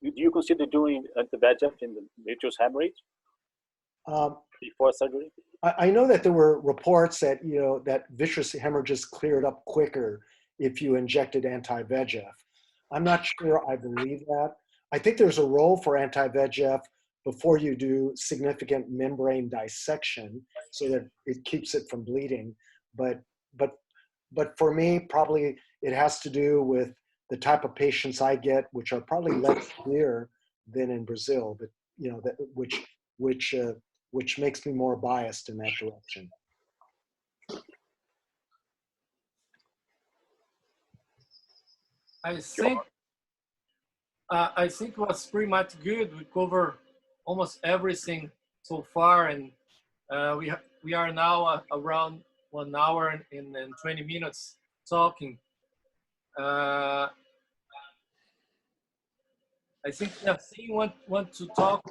Speaker 5: do you consider doing anti-VEGF in the vitreous hemorrhage before surgery?
Speaker 1: I know that there were reports that, you know, that vitreous hemorrhages cleared up quicker if you injected anti-VEGF. I'm not sure I believe that. I think there's a role for anti-VEGF before you do significant membrane dissection so that it keeps it from bleeding. But for me, probably it has to do with the type of patients I get, which are probably less clear than in Brazil, but you know, that which makes me more biased in that direction.
Speaker 2: I think it was pretty much good. We covered almost everything so far, and we are now around 1 hour and 20 minutes talking. I think Nesse want to talk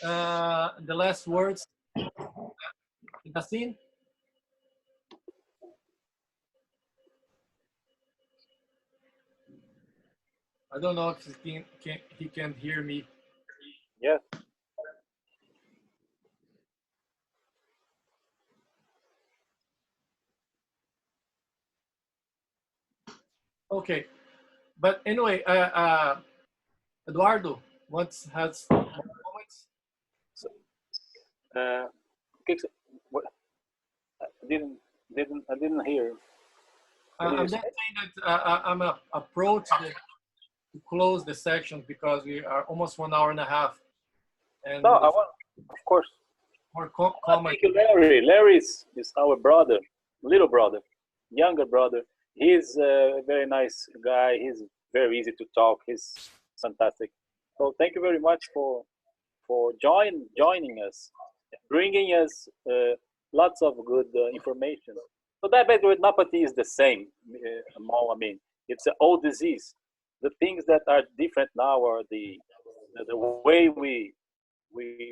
Speaker 2: the last words. Nesse? I don't know if he can hear me.
Speaker 5: Yes.
Speaker 2: Okay, but anyway, Eduardo has more comments.
Speaker 5: What? I didn't hear.
Speaker 2: I'm just saying that I'm approach to close the section because we are almost 1 hour and a half. And
Speaker 5: no, I want, of course.
Speaker 2: More comment.
Speaker 5: Thank you, Larry. Larry is our brother, little brother, younger brother. He's a very nice guy. He's very easy to talk. He's fantastic. So thank you very much for joining us, bringing us lots of good information. So diabetic retinopathy is the same. I mean, it's an old disease. The things that are different now are the way we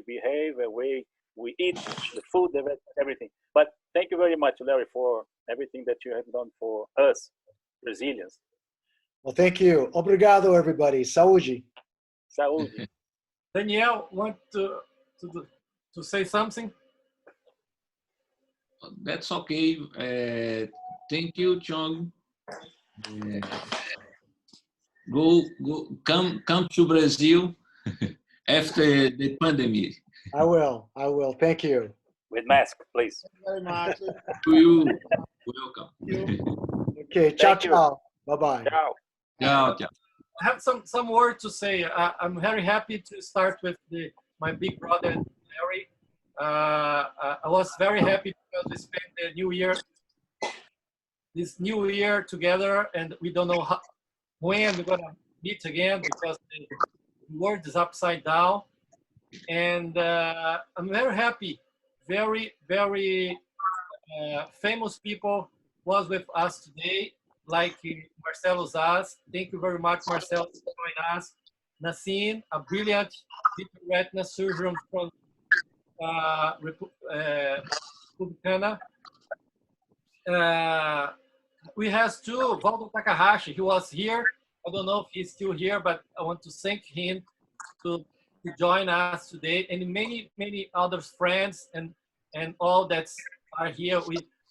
Speaker 5: behave, the way we eat, the food, everything. But thank you very much, Larry, for everything that you have done for us, Brazilians.
Speaker 1: Well, thank you. Obrigado, everybody. Saúde.
Speaker 5: Saúde.
Speaker 2: Daniel, want to say something?
Speaker 7: That's okay. Thank you, Chong. Come to Brazil after the pandemic.
Speaker 1: I will. Thank you.
Speaker 5: With mask, please.
Speaker 9: Very much.
Speaker 7: You welcome.
Speaker 1: Okay. Ciao, ciao. Bye-bye.
Speaker 5: Ciao.
Speaker 7: Ciao, ciao.
Speaker 2: I have some words to say. I'm very happy to start with my big brother, Larry. I was very happy because we spent this new year together, and we don't know when we're gonna meet again because the world is upside down. And I'm very happy. Very, very famous people was with us today, like Marcelo Zaz. Thank you very much, Marcelo, for joining us. Nesse, a brilliant retina surgeon from Republicana. We have too Valdo Takahashi. He was here. I don't know if he's still here, but I want to thank him to join us today, and many other friends and all that are here.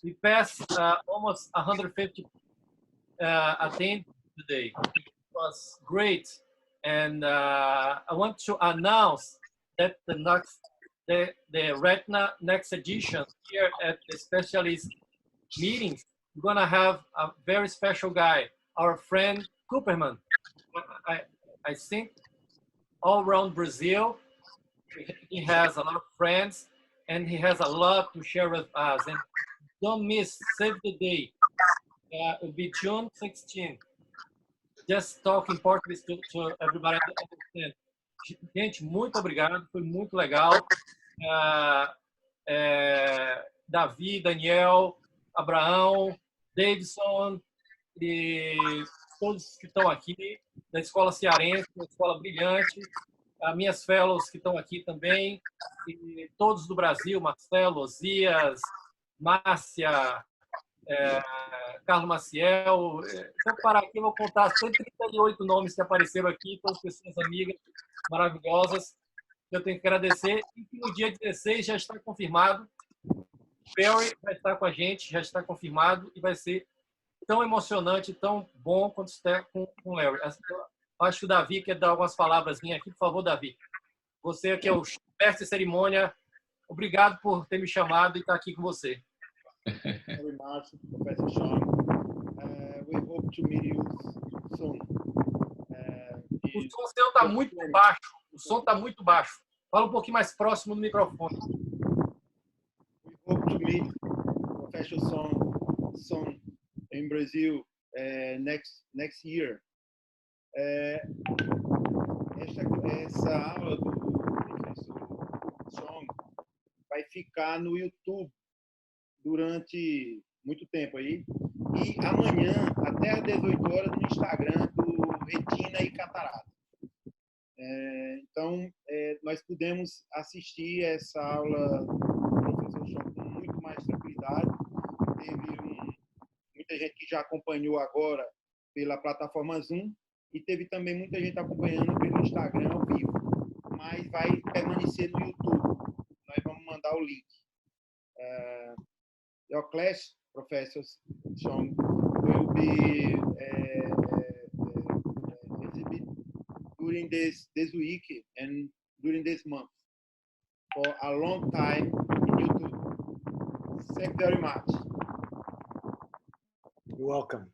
Speaker 2: We passed almost 150 attendees today. It was great, and I want to announce that the Retina next edition here at the specialist meetings, we're gonna have a very special guy, our friend Cooperman. I think all around Brazil, he has a lot of friends and he has a lot to share with us. And don't miss, save the day. It will be June 16th. Just talk in Portuguese to everybody understand. Gente, muito obrigado, foi muito legal. Davi, Daniel, Abraão, Davidson e todos que estão aqui da Escola Cearense, uma escola brilhante, as minhas fellows que estão aqui também, e todos do Brasil, Marcelo, Osias, Márcia, Carlos Maciel. Se eu parar aqui, eu vou contar 138 nomes que apareceram aqui, todas pessoas amigas maravilhosas. Eu tenho que agradecer. E no dia 16 já está confirmado. Perry vai estar com a gente, já está confirmado, e vai ser tão emocionante, tão bom quanto está com o Larry. Acho que o Davi quer dar algumas palavras aqui. Por favor, Davi. Você que é o mestre de cerimônia, obrigado por ter me chamado e estar aqui com você.
Speaker 3: Very much, Professor Chong. We hope to meet you soon.
Speaker 2: O som seu está muito baixo. O som está muito baixo. Fala um pouquinho mais próximo do microfone.
Speaker 3: We hope to meet Professor Chong soon in Brazil next year. Essa aula do professor Chong vai ficar no YouTube durante muito tempo aí. E amanhã, até às 18 horas, no Instagram do Retina e Catarata. Então, nós pudemos assistir essa aula do professor Chong com muito mais tranquilidade. Teve muita gente que já acompanhou agora pela plataforma Zoom e teve também muita gente acompanhando pelo Instagram ao vivo. Mas vai permanecer no YouTube. Nós vamos mandar o link. Your class, Professor Chong, will be exhibited during this week and during this month for a long time in YouTube. Thank you very much.
Speaker 1: You're welcome.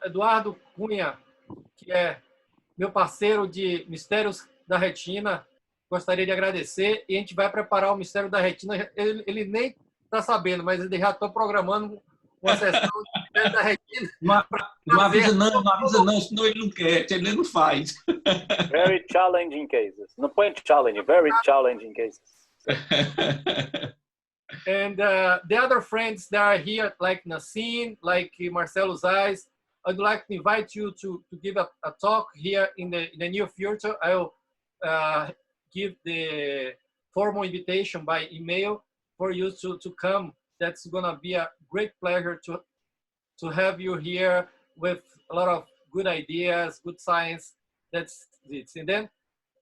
Speaker 2: Eduardo Cunha, que é meu parceiro de Mistérios da Retina, gostaria de agradecer, e a gente vai preparar o Mistério da Retina. Ele nem está sabendo, mas ele já está programando uma sessão de Mistério da Retina.
Speaker 7: Não avisa não, senão ele não quer, ele não faz.
Speaker 5: Very challenging cases. Não põe challenge, very challenging cases.
Speaker 2: And the other friends that are here, like Nesse, like Marcelo Zais, I'd like to invite you to give a talk here in the near future. I'll give the formal invitation by email for you to come. That's going to be a great pleasure to have you here with a lot of good ideas, good science. That's it. And then,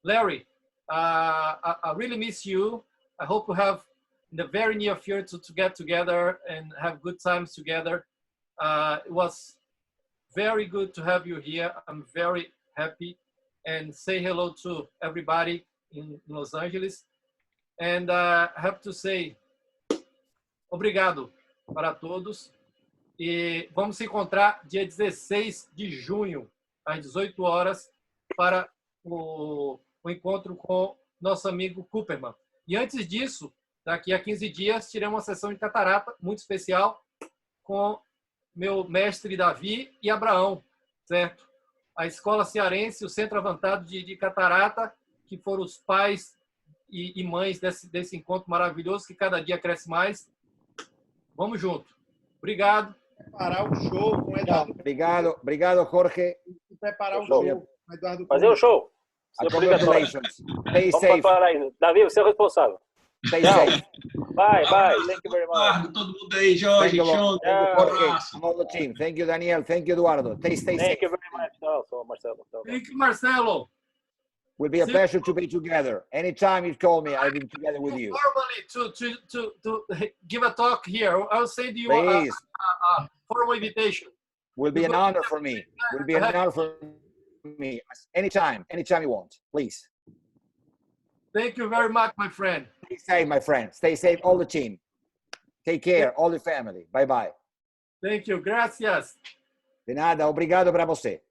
Speaker 2: Larry, I really miss you. I hope to have in the very near future to get together and have good times together. It was very good to have you here. I'm very happy, and say hello to everybody in Los Angeles. And I have to say, obrigado para todos. E vamos se encontrar dia 16 de junho, às 18 horas, para o encontro com nosso amigo Cooperman. E antes disso, daqui a 15 dias, tirei uma sessão de catarata muito especial com meu mestre Davi e Abraão, certo? A Escola Cearense, o Centro Avantado de Catarata, que foram os pais e mães desse encontro maravilhoso, que cada dia cresce mais. Vamos junto. Obrigado.
Speaker 3: Preparar o show com o Eduardo.
Speaker 11: Obrigado, Jorge.
Speaker 3: Preparar o show com o Eduardo.
Speaker 5: Fazer o show.
Speaker 11: Congratulations. Stay safe.
Speaker 5: Davi, você é o responsável.
Speaker 11: Stay safe.
Speaker 5: Bye. Thank you very much.
Speaker 7: Todo mundo aí, Jorge, Chong.
Speaker 11: All the team. Thank you, Daniel. Thank you, Eduardo. Stay safe.
Speaker 5: Thank you very much, also, Marcelo.
Speaker 2: Thank you, Marcelo.
Speaker 11: Will be a pleasure to be together. Anytime you call me, I'll be together with you.
Speaker 2: Formally, to give a talk here, I'll send you a formal invitation.
Speaker 11: Will be an honor for me. Will be an honor for me. Anytime you want, please.
Speaker 2: Thank you very much, my friend.
Speaker 11: Stay safe, my friend. Stay safe, all the team. Take care, all the family. Bye-bye.
Speaker 2: Thank you. Gracias.
Speaker 11: De nada, obrigado para você.